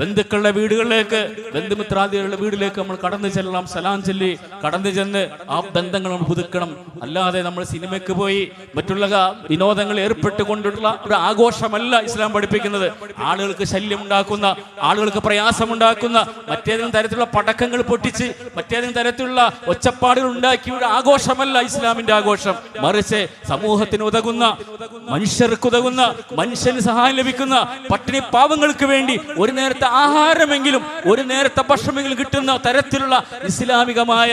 ബന്ധുക്കളുടെ വീടുകളിലേക്ക്, ബന്ധുമിത്രാദികളുടെ വീട്ടിലേക്ക് നമ്മൾ കടന്നു ചെല്ലണം. സലാം ചൊല്ലി കടന്നു ചെന്ന് ആ ബന്ധങ്ങൾ നമ്മൾ പുതുക്കണം. അല്ലാതെ നമ്മൾ സിനിമയ്ക്ക് പോയി മറ്റുള്ള വിനോദങ്ങൾ ഏർപ്പെട്ടുകൊണ്ടുള്ള ഒരു ആഘോഷമല്ല ഇസ്ലാം പഠിപ്പിക്കുന്നത്. ആളുകൾക്ക് ശല്യം ഉണ്ടാക്കുന്ന, ആളുകൾക്ക് പ്രയാസമുണ്ടാക്കുന്ന, മറ്റേതെങ്കിലും തരത്തിലുള്ള പടക്കങ്ങൾ പൊട്ടിച്ച് മറ്റേതെങ്കിലും തരത്തിലുള്ള ഒച്ചപ്പാടുകൾ ഉണ്ടാക്കിയ ഒരു ആഘോഷമല്ല ഇസ്ലാമിന്റെ ആഘോഷം. മറിച്ച് സമൂഹത്തിന് ഉതകുന്ന, മനുഷ്യർക്ക് ഉതകുന്ന, മനുഷ്യന് സഹായം ലഭിക്കുന്ന, പട്ടിണി പാവങ്ങൾക്ക് വേണ്ടി ഒരു നേരത്തെ ആഹാരമെങ്കിലും, ഒരു നേരത്തെ ഭക്ഷണമെങ്കിലും കിട്ടുന്ന തരത്തിലുള്ള ഇസ്ലാമികമായ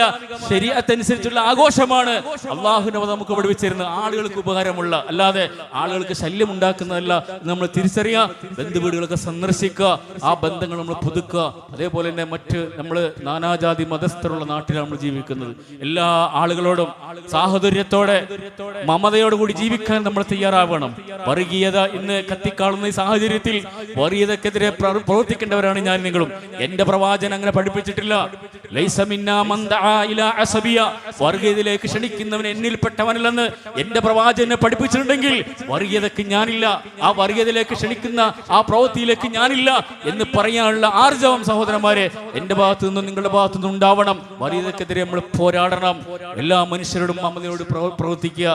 ശരീഅത്തനുസരിച്ചുള്ള ആഘോഷമാണ് അള്ളാഹുവിനെ നമുക്ക് പഠിപ്പിച്ചിരുന്നത്. ആളുകൾക്ക് ഉപകാരമുള്ള, അല്ലാതെ ആളുകൾക്ക് ശല്യം ഉണ്ടാക്കുന്നതല്ല നമ്മൾ തിരിച്ചറിയുക. ബന്ധുവീടുകളൊക്കെ സന്ദർശിക്കുക, ആ ബന്ധങ്ങൾ നമ്മൾ പുതുക്കുക. അതേപോലെ തന്നെ മറ്റ് നമ്മൾ നാനാജാതി മതസ്ഥരുള്ള നാട്ടിലാണ് നമ്മൾ ജീവിക്കുന്നത്. എല്ലാ ആളുകളോടും സാഹോദര്യത്തോടെ, മമതയോടുകൂടി ജീവിക്കാൻ നമ്മൾ തയ്യാറാവണം. വർഗീയത ഇന്ന് കത്തിക്കാളുന്ന ഈ സാഹചര്യത്തിൽ വർഗീയതക്കെതിരെ പ്രവർത്തിക്കേണ്ടവരാണ് ഞാൻ നിങ്ങളും. എന്റെ പ്രവാചകൻ അങ്ങനെ പഠിപ്പിച്ചിട്ടില്ല. ലൈസ മിന്നാ മൻ ദഅ ഇലാ അസബിയ, വർഗീയതയിലേക്ക് ക്ഷണിക്കുന്നവൻ എന്നിൽപ്പെട്ടവനല്ലെന്ന് എന്റെ പ്രവാചകനെ പഠിപ്പിച്ചിട്ടുണ്ടെങ്കിൽ വർഗീയതയ്ക്ക് ഞാനില്ല, ആ വർഗീയതയിലേക്ക് ക്ഷണിക്കുന്ന ആ പ്രവൃത്തിയിലേക്ക് ഞാനില്ല എന്ന് പറയാനുള്ള ആർജവം സഹോദരന്മാരെ എന്റെ ഭാഗത്തു നിന്നും നിങ്ങളുടെ ഭാഗത്തു നിന്നും ഉണ്ടാവണം. വർഗീയതക്കെതിരെ നമ്മൾ പോരാടണം. എല്ലാ മനുഷ്യരോടും മമതയോട് പ്രവർത്തിക്കുക,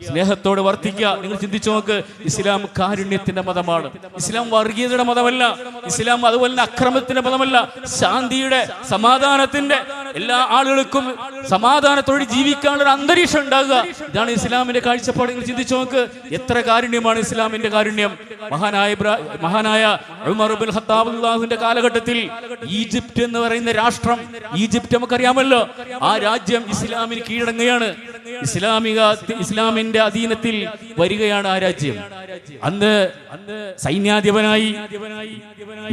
സ്നേഹത്തോട് വർത്തിക്കുക. നിങ്ങൾ ചിന്തിച്ചു നോക്ക്, ഇസ്ലാം കാരുണ്യത്തിന്റെ മതമാണ്. ഇസ്ലാം വർഗീയതയുടെ മതമല്ല. ഇസ്ലാം അതുപോലെ അക്രമത്തിന്റെ മതമല്ല, ശാന്തിയുടെ, സമാധാനത്തിന്റെ, എല്ലാ ആളുകൾക്കും സമാധാനത്തോടെ ജീവിക്കാനുള്ള ഒരു അന്തരീക്ഷം ഉണ്ടാകുക. ഇതാണ് ഇസ്ലാമിന്റെ കാഴ്ചപ്പാട്. നിങ്ങൾ ചിന്തിച്ചു നോക്ക്, എത്ര കാരുണ്യമാണ് ഇസ്ലാമിന്റെ കാരുണ്യം. മഹാനായ ഉമർ ഇബ്നുൽ ഖത്താബ് റളിയല്ലാഹുവിന്റെ കാലഘട്ടത്തിൽ ഈജിപ്റ്റ് എന്ന് പറയുന്ന രാഷ്ട്രം, ഈജിപ്റ്റ് നമുക്കറിയാമല്ലോ, ആ രാജ്യം ഇസ്ലാമിന് കീഴടങ്ങുകയാണ്. ഇസ്ലാമിന്റെ അധീനത്തിൽ വരികയാണ് ആ രാജ്യം. അന്ന് സൈന്യാധിപനായി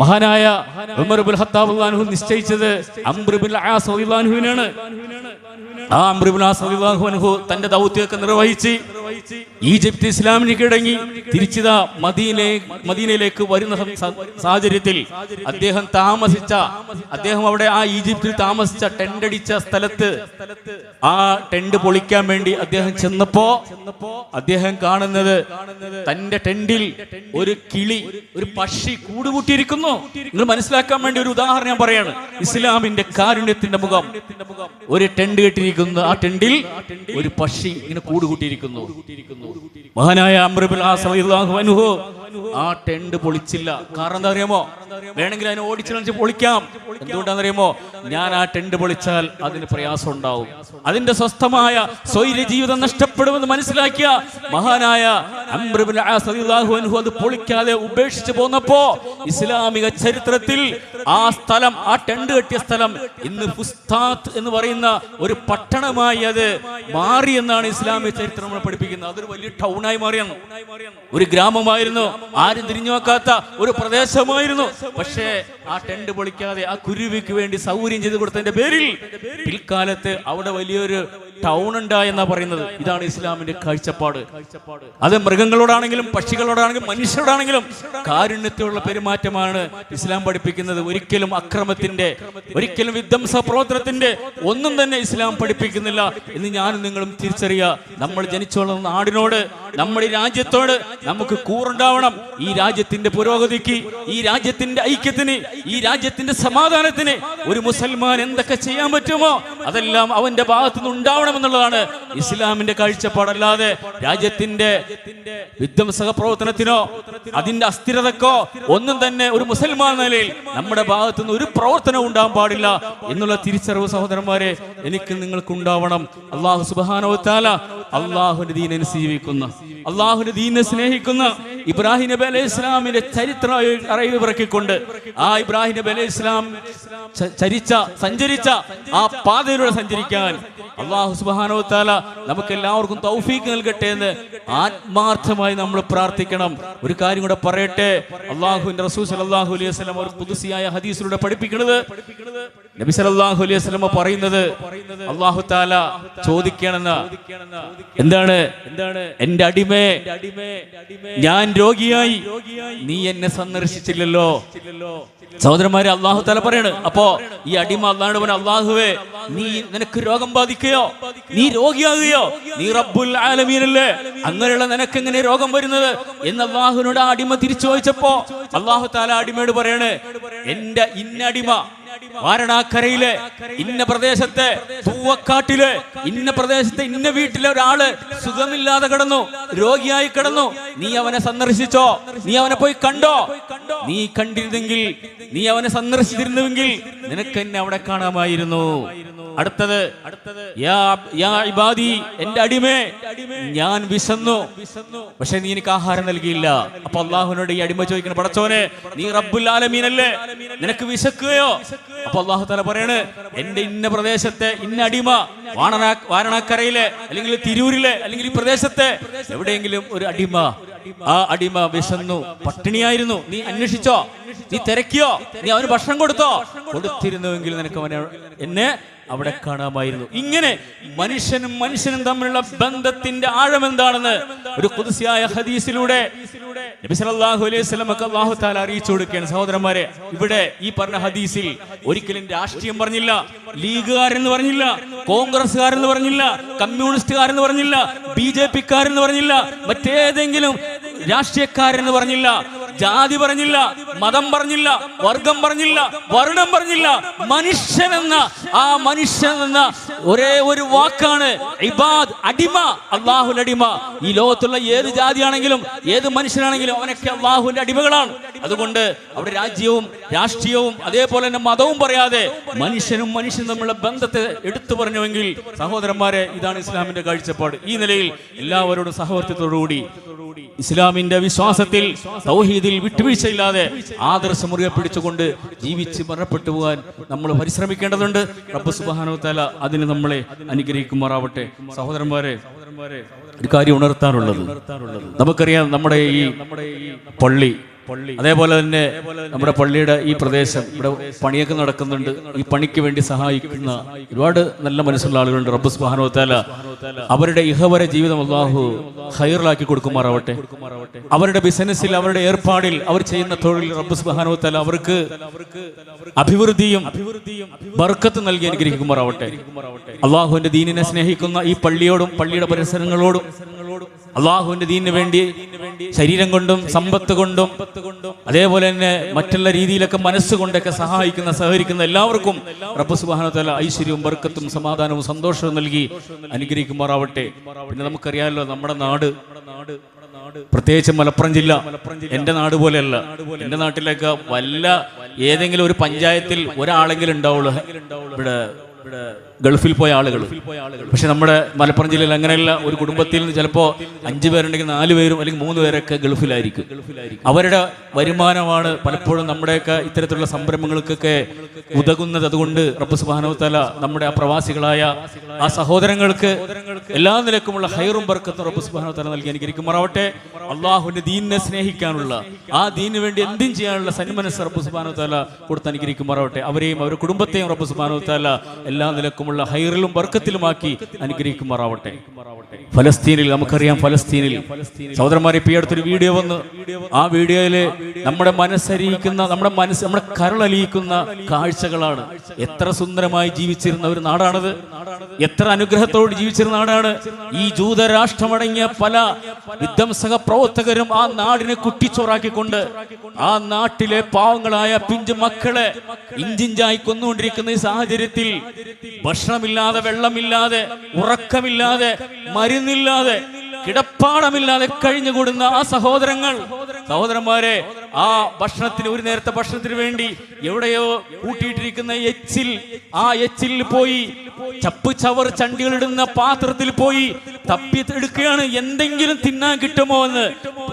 മഹാനായ ഉമർ ഇബ്നുൽ ഖത്താബ് റളിയല്ലാഹു അൻഹു നിശ്ചയിച്ചത് അംർ ഇബ്നുൽ ആസ് റളിയല്ലാഹു അൻഹുവിനാണ്. ആ അംർ ഇബ്നുൽ ആസ് റളിയല്ലാഹു അൻഹു തന്റെ ദൗത്യമൊക്കെ നിർവഹിച്ച് ഈജിപ്ത് ഇസ്ലാമിന് കീഴടങ്ങി തിരിച്ചിതാ മദീനയിലേക്ക് വരുന്ന സാഹചര്യത്തിൽ അദ്ദേഹം അവിടെ ആ ഈജിപ്തിൽ താമസിച്ച ടെന്റ് അടിച്ച സ്ഥലത്ത് ആ ടെന്റ് പൊളിക്കാൻ വേണ്ടി അദ്ദേഹം ചെന്നപ്പോ അദ്ദേഹം കാണുന്നത് തന്റെ ടെന്റിൽ ഒരു കിളി, ഒരു പക്ഷി കൂടുകൂട്ടിയിരിക്കുന്നു. നിങ്ങൾ മനസ്സിലാക്കാൻ വേണ്ടി ഒരു ഉദാഹരണം ഞാൻ പറയാണ്. ഇസ്ലാമിന്റെ കാരുണ്യത്തിന്റെ മുഖം. ഒരു ടെന്റ് കെട്ടിയിരിക്കുന്നു, ആ ടെന്റിൽ ഒരു പക്ഷി ഇങ്ങനെ കൂടുകൂട്ടിയിരിക്കുന്നു. മഹാനായ അംർ ഇബ്നുൽ ആസ് റളിയല്ലാഹു അൻഹു ആ ടെന്റ് പൊളിച്ചില്ല. കാരണം എന്താ അറിയാമോ? വേണമെങ്കിൽ അതിനെ ഓടിച്ചു പൊളിക്കാം. എന്തുകൊണ്ടാണെന്നറിയാമോ? ഞാൻ ആ ടെന്റ് പൊളിച്ചാൽ അതിന് പ്രയാസം ഉണ്ടാവും, അതിന്റെ സ്വസ്ഥമായ സ്വൈര ജീവിതം നഷ്ടപ്പെടുമെന്ന് മനസ്സിലാക്കിയ മഹാനായ അംർ ഇബ്നുൽ ആസ് റളിയല്ലാഹു അൻഹു അത് പൊളിക്കാതെ ഉപേക്ഷിച്ചു പോന്നപ്പോ ഇസ്ലാമിക ചരിത്രത്തിൽ ആ സ്ഥലം, ആ ടെന്റ് കെട്ടിയ സ്ഥലം ഇന്ന് ഫുസ്താത്ത് എന്ന് പറയുന്ന ഒരു പട്ടണമായി അത് മാറി എന്നാണ് ഇസ്ലാമിക ചരിത്രം നമ്മളെ പഠിപ്പിക്കുന്നത്. അതൊരു വലിയ ടൗണായി മാറിയെന്ന്. ഒരു ഗ്രാമമായിരുന്നു, ആരും തിരിഞ്ഞു നോക്കാത്ത ഒരു പ്രദേശമായിരുന്നു. പക്ഷേ ആ ടെന്റ് പൊളിക്കാതെ ആ കുരുവിക്ക് വേണ്ടി സൗകര്യം ചെയ്തു കൊടുത്തതിന്റെ പേരിൽ പിൽക്കാലത്ത് അവിടെ വലിയൊരു ടൗൺ ഉണ്ടായെന്നാ പറയുന്നത്. ഇതാണ് ഇസ്ലാമിന്റെ കാഴ്ചപ്പാട്. അത് മൃഗങ്ങളോടാണെങ്കിലും പക്ഷികളോടാണെങ്കിലും മനുഷ്യരോടാണെങ്കിലും കാരുണ്യത്തിലുള്ള പെരുമാറ്റമാണ് ഇസ്ലാം പഠിപ്പിക്കുന്നത്. ഒരിക്കലും അക്രമത്തിന്റെ, ഒരിക്കലും വിധ്വംസ പ്രവർത്തനത്തിന്റെ ഒന്നും തന്നെ ഇസ്ലാം പഠിപ്പിക്കുന്നില്ല എന്ന് ഞാനും നിങ്ങളും തിരിച്ചറിയുക. നമ്മൾ ജനിച്ചുള്ള നാടിനോട്, നമ്മുടെ രാജ്യത്തോട് നമുക്ക് കൂറുണ്ടാവണം. ഈ രാജ്യത്തിന്റെ പുരോഗതിക്ക്, ഈ രാജ്യത്തിന്റെ ഐക്യത്തിന്, ഈ രാജ്യത്തിന്റെ സമാധാനത്തിന് ഒരു മുസൽമാൻ എന്തൊക്കെ ചെയ്യാൻ പറ്റുമോ അതെല്ലാം അവന്റെ ഭാഗത്തുനിന്ന് ഉണ്ടാവണമെന്നുള്ളതാണ് ഇസ്ലാമിന്റെ കാഴ്ചപ്പാടല്ലാതെ രാജ്യത്തിന്റെ വിധ്വംസക പ്രവർത്തനത്തിനോ അതിന്റെ അസ്ഥിരതക്കോ ഒന്നും തന്നെ ഒരു മുസൽമാൻ നിലയിൽ നമ്മുടെ ഭാഗത്തുനിന്ന് ഒരു പ്രവർത്തനം ഉണ്ടാകാൻ പാടില്ല എന്നുള്ള തിരിച്ചറിവ് സഹോദരന്മാരെ എനിക്ക് നിങ്ങൾക്ക് ഉണ്ടാവണം. അല്ലാഹു സുബ്ഹാനഹു വ തആല അല്ലാഹുവിന്റെ ദീനിനെ ജീവിക്കുന്ന, അല്ലാഹുവിന്റെ ദീനിനെ സ്നേഹിക്കുന്ന ഇബ്രാഹിം നബി അലൈഹി ഇസ്ലാമിന്റെ ചരിത്രം അറിവിറക്കിക്കൊണ്ട് ആ ഇബ്രാഹിം നബി അലൈഹി ഇസ്ലാം സഞ്ചരിച്ച ആ പാതയിലൂടെ സഞ്ചരിക്കാൻ അല്ലാഹു സുബ്ഹാനഹു വ തആല നമുക്ക് എല്ലാവർക്കും തൗഫീഖ് നൽകട്ടെ എന്ന് ആത്മാർത്ഥമായി നമ്മൾ പ്രാർത്ഥിക്കണം. ഒരു കാര്യം കൂടെ പറയട്ടെ. അല്ലാഹുവിന്റെ റസൂൽ സല്ലല്ലാഹു അലൈഹി വസല്ലം ഒരു ഖുദ്സിയായ ഹദീസിലൂടെ പഠിപ്പിക്കുന്നത്, നബി സല്ലല്ലാഹു അലൈഹി വസല്ലം പറയുന്നത്, അല്ലാഹു തആല ചോദിക്കണമെന്ന്. എന്താണ്? എന്റെ അടിമേ, ഞാൻ രോഗിയായി നീ എന്നെ സന്ദർശിച്ചില്ലല്ലോ. സഹോദരന്മാരെ, അല്ലാഹു തആല പറയാണ്. അപ്പോ ഈ അടിമ അല്ലാഹുവിനോട് പറഞ്ഞു, അല്ലാഹുവേ, നിനക്ക് രോഗം ബാധിക്കുകയോ, നീ രോഗിയാകുകയോ, നീ റബ്ബുൽ ആലമീനല്ലേ, അങ്ങനെയുള്ള നിനക്ക് എങ്ങനെ രോഗം വരുന്നത് എന്ന് അല്ലാഹുവിനോട് ആ അടിമ തിരിച്ചു ചോദിച്ചപ്പോ അല്ലാഹു തആല അടിമയോട് പറയാണ്, എന്റെ ഇന്ന അടിമ വാരണാക്കരയിലെ ഇന്ന പ്രദേശത്തെ തൂവക്കാട്ടിലെ ഇന്ന പ്രദേശത്തെ ഇന്ന വീട്ടിലെ ഒരാള് സുഖമില്ലാതെ കിടന്നു, രോഗിയായി കിടന്നു. നീ അവനെ സന്ദർശിച്ചോ? നീ അവനെ പോയി കണ്ടോ? നീ കണ്ടിരുന്നെങ്കിൽ, നീ അവനെ സന്ദർശിച്ചിരുന്നുവെങ്കിൽ നിനക്ക് എന്നെ അവിടെ കാണാമായിരുന്നു. അടുത്തത്, യാ ഇബാദി, എന്റെ അടിമേ, ഞാൻ വിശന്നു, പക്ഷെ നീ എനിക്ക് ആഹാരം നൽകിയില്ല. അപ്പൊ അല്ലാഹുവിനോട് ഈ അടിമ ചോദിക്കണം, പടച്ചോനെ, നീ റബ്ബുൽ ആലമീനല്ലേ, നിനക്ക് വിശക്കുകയോ? അപ്പൊ അല്ലാഹു തആല പറയാണ്, എന്റെ ഇന്ന പ്രദേശത്തെ ഇന്ന അടിമ വാരണാക്കരയിലെ അല്ലെങ്കിൽ തിരൂരിലെ അല്ലെങ്കിൽ ഈ പ്രദേശത്തെ എവിടെയെങ്കിലും ഒരു അടിമ, ആ അടിമ വിശന്നു, പട്ടിണിയായിരുന്നു. നീ അന്വേഷിച്ചോ? നീ തിരക്കിയോ? നീ അവന് ഭക്ഷണം കൊടുത്തോ? കൊടുത്തിരുന്നുവെങ്കിൽ നിനക്ക് എന്നെ അവിടെ കാണാമായിരുന്നു. ഇങ്ങനെ മനുഷ്യനും തമ്മിലുള്ള ബന്ധത്തിന്റെ ആഴം എന്താണെന്ന് ഒരു ഖുദ്സിയായ ഹദീസിലൂടെ നബി സല്ലല്ലാഹു അലൈഹി വസല്ലമക്ക് അല്ലാഹു തആല അറിയിച്ചു കൊടുക്കുകയാണ്. സഹോദരന്മാരെ, ഇവിടെ ഈ പറഞ്ഞ ഹദീസിൽ ഒരിക്കലും രാഷ്ട്രീയം പറഞ്ഞില്ല, ലീഗുകാരെന്ന് പറഞ്ഞില്ല, കോൺഗ്രസ്സുകാരെന്ന് പറഞ്ഞില്ല, കമ്മ്യൂണിസ്റ്റുകാരെന്ന് പറഞ്ഞില്ല, BJP-ക്കാരെന്ന് പറഞ്ഞില്ല, മറ്റേതെങ്കിലും രാഷ്ട്രീയക്കാരെന്ന് പറഞ്ഞില്ല, ജാതി പറഞ്ഞില്ല, മതം പറഞ്ഞില്ല, വർഗം പറഞ്ഞില്ല, വർണ്ണം പറഞ്ഞില്ല. മനുഷ്യനെന്ന ആ മനുഷ്യനെന്ന ഒരേ ഒരു വാക്കാണ് ഇബാദ്, അടിമ, അല്ലാഹുവിന്റെ അടിമ. ഈ ലോകത്തുള്ള ഏത് ജാതിയാണെങ്കിലും ഏത് മനുഷ്യനാണെങ്കിലും അവനൊക്കെ അല്ലാഹുവിന്റെ അടിമകളാണ്. അതുകൊണ്ട് അവിടെ രാജ്യവും രാഷ്ട്രീയവും അതേപോലെ തന്നെ മതവും പറയാതെ മനുഷ്യനും തമ്മിലുള്ള ബന്ധത്തെ എടുത്തു പറഞ്ഞുവെങ്കിൽ സഹോദരന്മാരെ, ഇതാണ് ഇസ്ലാമിന്റെ കാഴ്ചപ്പാട്. ഈ നിലയിൽ എല്ലാവരോടും സഹവർത്തിത്തോടുകൂടി ഇസ്ലാമിന്റെ വിശ്വാസത്തിൽ തൗഹീദിൽ വിട്ടുവീഴ്ചയില്ലാതെ ആദർശം മുറുകെ പിടിച്ചുകൊണ്ട് ജീവിച്ച് മരണപ്പെട്ടു പോകാൻ നമ്മൾ പരിശ്രമിക്കേണ്ടതുണ്ട്. റബ്ബ് സുബ്ഹാനഹു വ തആല അതിന് നമ്മളെ അനുഗ്രഹിക്കുമാറാവട്ടെ. സഹോദരന്മാരെ, ഒരു കാര്യം ഉണർത്താനുള്ളത്, നമുക്കറിയാം നമ്മുടെ ഈ പള്ളി, അതേപോലെ തന്നെ നമ്മുടെ പള്ളിയുടെ ഈ പ്രദേശം, ഇവിടെ പണിയൊക്കെ നടക്കുന്നുണ്ട്. ഈ പണിക്ക് വേണ്ടി സഹായിക്കുന്ന ഒരുപാട് നല്ല മനസ്സുള്ള ആളുകളുണ്ട്. റബ്ബ് സുബ്ഹാനഹു വ തആല അവരുടെ ഇഹവര ജീവിതം അല്ലാഹു ഖൈറാക്കി കൊടുക്കുമാറാവട്ടെ. അവരുടെ ബിസിനസ്സിൽ, അവരുടെ ഏർപ്പാടിൽ, അവർ ചെയ്യുന്ന തൊഴിൽ റബ്ബ് സുബ്ഹാനഹു വ തആല അവർക്ക് അഭിവൃദ്ധിയും ബർക്കത്ത് നൽകി അനുഗ്രഹിക്കുമാറാവട്ടെ. അല്ലാഹുവിന്റെ ദീനിനെ സ്നേഹിക്കുന്ന ഈ പള്ളിയോടും പള്ളിയുടെ പരിസരങ്ങളോടും അള്ളാഹുവിന്റെ ദീനിന് വേണ്ടി ശരീരം കൊണ്ടും സമ്പത്ത് കൊണ്ടും അതേപോലെ തന്നെ മറ്റുള്ള രീതിയിലൊക്കെ മനസ്സുകൊണ്ടൊക്കെ സഹകരിക്കുന്ന എല്ലാവർക്കും റബ്ബ് സുബ്ഹാനഹു വ തആല ഐശ്വര്യവും ബർക്കത്തും സമാധാനവും സന്തോഷവും നൽകി അനുഗ്രഹിക്കുമാറാവട്ടെ. പിന്നെ നമുക്കറിയാമല്ലോ, നമ്മുടെ നാട്, പ്രത്യേകിച്ച് മലപ്പുറം ജില്ല എന്റെ നാട് പോലെയല്ല. എന്റെ നാട്ടിലൊക്കെ വല്ല ഏതെങ്കിലും ഒരു പഞ്ചായത്തിൽ ഒരാളെങ്കിലും ഉണ്ടാവുള്ളൂ ഇവിടെ ഗൾഫിൽ പോയ ആളുകൾ. പക്ഷെ നമ്മുടെ മലപ്പുറം ജില്ലയിൽ അങ്ങനെയല്ല. ഒരു കുടുംബത്തിൽ നിന്ന് ചിലപ്പോൾ 5 പേരുണ്ടെങ്കിൽ 4 പേരും അല്ലെങ്കിൽ 3 പേരൊക്കെ ഗൾഫിലായിരിക്കും. അവരുടെ വരുമാനമാണ് പലപ്പോഴും നമ്മുടെയൊക്കെ ഇത്തരത്തിലുള്ള സംരംഭങ്ങൾക്കൊക്കെ ഉതകുന്നത്. അതുകൊണ്ട് റബ്ബ് സുബ്ഹാനഹു വ തആല നമ്മുടെ ആ പ്രവാസികളായ ആ സഹോദരങ്ങൾക്ക് എല്ലാ നിലക്കുമുള്ള ഹൈറും ബർക്കത്തും റബ്ബ് സുബ്ഹാനഹു വ തആല നൽകി അനുഗ്രഹിക്കുമാറാവട്ടെ. അള്ളാഹുവിന്റെ ദീനിനെ സ്നേഹിക്കാനുള്ള, ആ ദീനിന് വേണ്ടി എന്തും ചെയ്യാനുള്ള സന്മനസ് റബ്ബ് സുബ്ഹാനഹു വ തആല കൊടുത്ത് അനുഗ്രഹിക്കുമാറാവട്ടെ. അവരെയും അവരുടെ കുടുംബത്തെയും റബ്ബ് സുബ്ഹാനഹു വ തആല എല്ലാ നിലക്കുമുള്ള ഹൈറിലും ബർക്കത്തിലുമാക്കി അനുഗ്രഹിക്കുമാറാവട്ടെ. ഫലസ്തീനിൽ, നമുക്കറിയാം, ഫലസ്തീനിൽ സഹോദരന്മാരെ, ഇപ്പൊ ഈ അടുത്തൊരു വീഡിയോ വന്ന്, ആ വീഡിയോയില് നമ്മുടെ മനസ്സരിയിക്കുന്ന, നമ്മുടെ കരളലിയിക്കുന്ന കാഴ്ചകളാണ്. എത്ര സുന്ദരമായി ജീവിച്ചിരുന്ന ഒരു നാടാണത്, എത്ര അനുഗ്രഹത്തോട് ജീവിച്ചിരുന്ന നാടാണ്. ഈ ജൂതരാഷ്ട്രമടങ്ങിയ പല വിധ്വംസക പ്രവർത്തകരും ആ നാടിനെ കുട്ടിച്ചോറാക്കിക്കൊണ്ട് ആ നാട്ടിലെ പാവങ്ങളായ പിഞ്ചു മക്കളെ ഇഞ്ചിഞ്ചായി കൊന്നുകൊണ്ടിരിക്കുന്ന ഈ സാഹചര്യത്തിൽ ഭക്ഷണമില്ലാതെ, വെള്ളമില്ലാതെ, ഉറക്കമില്ലാതെ, മരുന്നില്ലാതെ, കിടപ്പാടമില്ലാതെ കഴിഞ്ഞുകൂടുന്ന ആ സഹോദരന്മാരെ, ആ ഭക്ഷണത്തിന്, ഒരു നേരത്തെ ഭക്ഷണത്തിന് വേണ്ടി എവിടെയോ കൂട്ടിയിട്ടിരിക്കുന്ന ആ എച്ചിൽ പോയി, ചപ്പ് ചവർ ചണ്ടികളിടുന്ന പാത്രത്തിൽ പോയി തപ്പി എടുക്കുകയാണ്. എന്തെങ്കിലും തിന്നാൻ കിട്ടുമോ എന്ന്.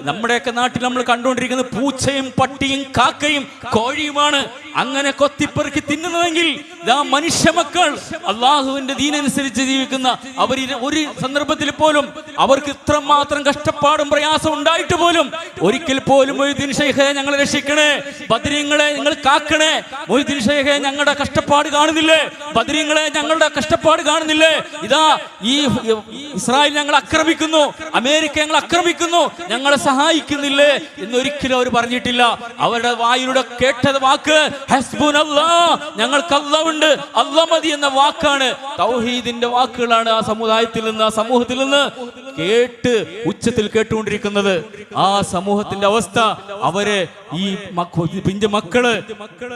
നമ്മുടെയൊക്കെ നാട്ടിൽ നമ്മൾ കണ്ടുകൊണ്ടിരിക്കുന്നത് പൂച്ചയും പട്ടിയും കാക്കയും കോഴിയുമാണ്. അങ്ങനെ കൊത്തിപ്പെറുക്കി തിന്നുന്നതെങ്കിൽ ഇതാ മനുഷ്യ മക്കൾ അള്ളാഹുവിന്റെ ദീനനുസരിച്ച് ജീവിക്കുന്ന അവർ ഒരു സന്ദർഭത്തിൽ പോലും അവർക്ക് ഇത്രമാത്രം കഷ്ടപ്പാടും പ്രയാസം ഉണ്ടായിട്ട് പോലും ഒരിക്കൽ പോലും മൊയ്തീൻ ഷെയ്ഖെ ഞങ്ങളെ രക്ഷിക്കണേ, ബദരീങ്ങളെ നിങ്ങൾ കാക്കണേ, മൊയ്തീൻ ഷെയ്ഖെ ഞങ്ങളുടെ കഷ്ടപ്പാട് കാണുന്നില്ലേ, ബദരീങ്ങളെ ഞങ്ങളുടെ കഷ്ടപ്പാട് കാണുന്നില്ലേ, ഇതാ ഈ ഇസ്രായേൽ ഞങ്ങൾ ആക്രമിക്കുന്നു, അമേരിക്ക ഞങ്ങൾ ആക്രമിക്കുന്നു, ഞങ്ങളെ സഹായിക്കുന്നില്ലേ എന്നൊരിക്കലും അവർ പറഞ്ഞിട്ടില്ല. അവരുടെ വായിലൂടെ കേട്ടത് വാക്ക് ഹസ്ബുനല്ലാഹ്, ഞങ്ങൾക്ക് അല്ലാഹുണ്ട്, അല്ലാഹ് മതി എന്ന വാക്കാണ്. തൗഹീദിന്റെ വാക്കുകളാണ് ആ സമുദായത്തിൽ നിന്ന്, ആ സമൂഹത്തിൽ നിന്ന് ഉച്ചത്തിൽ കേട്ടുകൊണ്ടിരിക്കുന്നത്. ആ സമൂഹത്തിന്റെ അവസ്ഥ, അവരെ ഈ പിഞ്ചു മക്കള്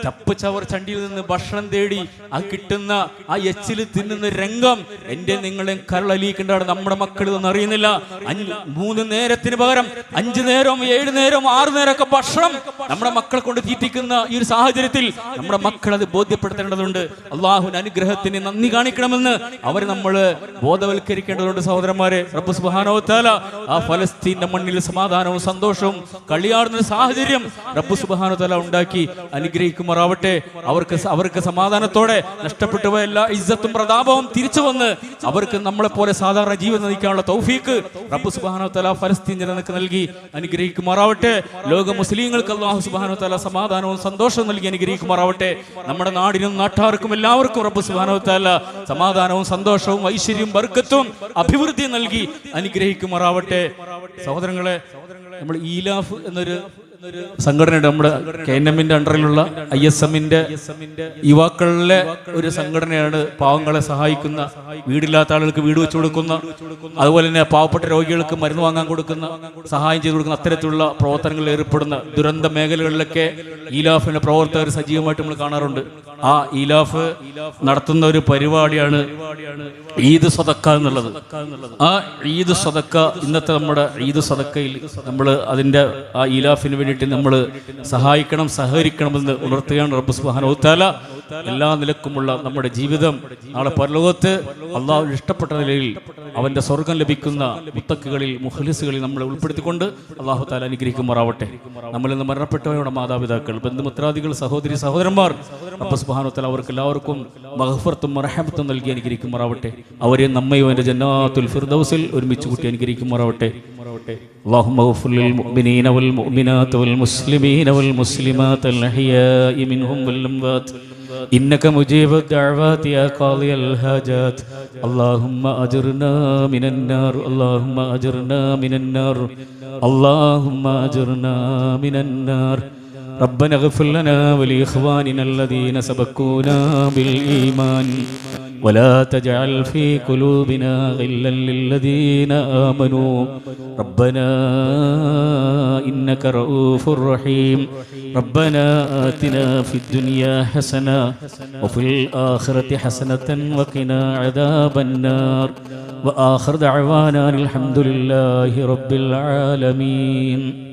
ചപ്പ് ചവർ ചണ്ടിയിൽ നിന്ന് ഭക്ഷണം തേടി ആ കിട്ടുന്ന ആ എച്ചിൽ തിന്നുന്ന രംഗം എന്റെ നിങ്ങളെ കരളലിയിക്കേണ്ടതാണ്. നമ്മുടെ മക്കൾ ഇതൊന്നും അറിയുന്നില്ല. 3 നേരത്തിന് പകരം 5 നേരവും 7 നേരവും 6 നേരമൊക്കെ ഭക്ഷണം നമ്മുടെ മക്കളെ കൊണ്ട് തീറ്റിക്കുന്ന ഈ ഒരു സാഹചര്യത്തിൽ നമ്മുടെ മക്കൾ അത് ബോധ്യപ്പെടുത്തേണ്ടതുണ്ട്. അള്ളാഹുവിന്റെ അനുഗ്രഹത്തിന് നന്ദി കാണിക്കണമെന്ന് അവർ നമ്മൾ ബോധവൽക്കരിക്കേണ്ടതുണ്ട്. സഹോദരന്മാരെ, റബ്ബ് സുബ്ഹാനഹു വ തആല ആ ഫലസ്തീന്റെ മണ്ണിൽ സമാധാനവും സന്തോഷവും കളിയാടുന്ന സാഹചര്യം റബ്ബ് സുബ്ഹാനഹു വ തആല ഉണ്ടാക്കി അനുഗ്രഹിക്കുമാറാവട്ടെ. അവർക്ക് സമാധാനത്തോടെ നഷ്ടപ്പെട്ടു പോയ എല്ലാ ഇസ്സത്തും പ്രതാപവും തിരിച്ചു വന്ന് അവർക്ക് നമ്മളെ പോലെ സാധാരണ ജീവിതം നയിക്കാനുള്ള തൗഫീക്ക് റബ്ബ് സുബ്ഹാനഹു വ തആല ഫലസ്തീൻ ജനതയ്ക്ക് നൽകി അനുഗ്രഹിക്കുമാറാവട്ടെ. ലോക മുസ്ലിങ്ങൾക്ക് അല്ലാഹു സുബ്ഹാനഹു വ തആല സമാധാനവും സന്തോഷവും നൽകി അനുഗ്രഹിക്കുമാറാവട്ടെ. നമ്മുടെ നാടിനും നാട്ടാർക്കും എല്ലാവർക്കും റബ്ബ് സുബ്ഹാനഹു വ തആല സമാധാനവും സന്തോഷവും ഐശ്വര്യവും ബർക്കത്തും അഭിവൃദ്ധിയും നൽകി അനുഗ്രഹിക്കുമാറാവട്ടെ. സഹോദരങ്ങളെ, നമ്മൾ ഈലാഫ് എന്നൊരു സംഘടനയുണ്ട്. നമ്മുടെ KNM-ന്റെ അണ്ടറിലുള്ള ISM-ന്റെ യുവാക്കളിലെ ഒരു സംഘടനയാണ്. പാവങ്ങളെ സഹായിക്കുന്ന, വീടില്ലാത്ത ആളുകൾക്ക് വീട് വെച്ചു കൊടുക്കുന്ന, അതുപോലെ തന്നെ പാവപ്പെട്ട രോഗികൾക്ക് മരുന്ന് വാങ്ങാൻ കൊടുക്കുന്ന, സഹായം ചെയ്തു കൊടുക്കുന്ന അത്തരത്തിലുള്ള പ്രവർത്തനങ്ങളിൽ ഏർപ്പെടുന്ന ദുരന്ത മേഖലകളിലൊക്കെ ഈലാഫിന്റെ പ്രവർത്തകർ സജീവമായിട്ട് നമ്മൾ കാണാറുണ്ട്. ആ ഈലാഫ് നടത്തുന്ന ഒരു പരിപാടിയാണ് ഈദ് സദക്ക എന്നുള്ളത്. ആ ഈദ് സദക്ക, ഇന്നത്തെ നമ്മുടെ ഈദ് സദക്കയിൽ നമ്മൾ അതിന്റെ ആ ഈലാഫിന് വേണ്ടിയിട്ട് നമ്മൾ സഹായിക്കണം, സഹകരിക്കണമെന്ന് ഉണർത്തുകയാണ് റബ്ബ് സുബ്ഹാനഹു വ തആല. എല്ലാ നിലക്കുമുള്ള നമ്മുടെ ജീവിതം നാളെ പരലോകത്ത് അള്ളാഹു ഇഷ്ടപ്പെട്ട നിലയിൽ അവന്റെ സ്വർഗം ലഭിക്കുന്ന മുത്തക്കുകളിൽ മുഖ്ലിസുകളിൽ നമ്മളെ ഉൾപ്പെടുത്തിക്കൊണ്ട് അള്ളാഹു തആല അനുഗ്രഹിക്കുമാറാവട്ടെ. നമ്മളിൽ നിന്ന് മരണപ്പെട്ടവരുടെ മാതാപിതാക്കൾ, ബന്ധുമിത്രാദികൾ, സഹോദരി സഹോദരന്മാർ, റബ്ബ് സുബ്ഹാനഹു വ തആല അവർക്ക് എല്ലാവർക്കും മഗ്ഫിറത്തും റഹ്മത്തും നൽകി അനുഗ്രഹിക്കുമാറാവട്ടെ. അവരെ നമ്മയും അവന്റെ ജന്നാത്തുൽ ഫിർദൗസിൽ ഒരുമിച്ച് കൂട്ടി അനുഗ്രഹിക്കുമാറാവട്ടെ. اللهم اغفر للمؤمنين والمؤمنات والمسلمين والمسلمات الأحياء منهم والأموات إنك مجيب الدعوات يا قاضي الحاجات. اللهم أجرنا من النار، اللهم أجرنا من النار، اللهم أجرنا من النار. ربنا اغفر لنا ولإخواننا الذين سبقونا بالإيمان ولا تجعل في قلوبنا غلا للذين آمنوا ربنا إنك رؤوف رحيم. ربنا آتنا في الدنيا حسنة وفي الآخرة حسنة وقنا عذاب النار. وآخر دعوانا الحمد لله رب العالمين.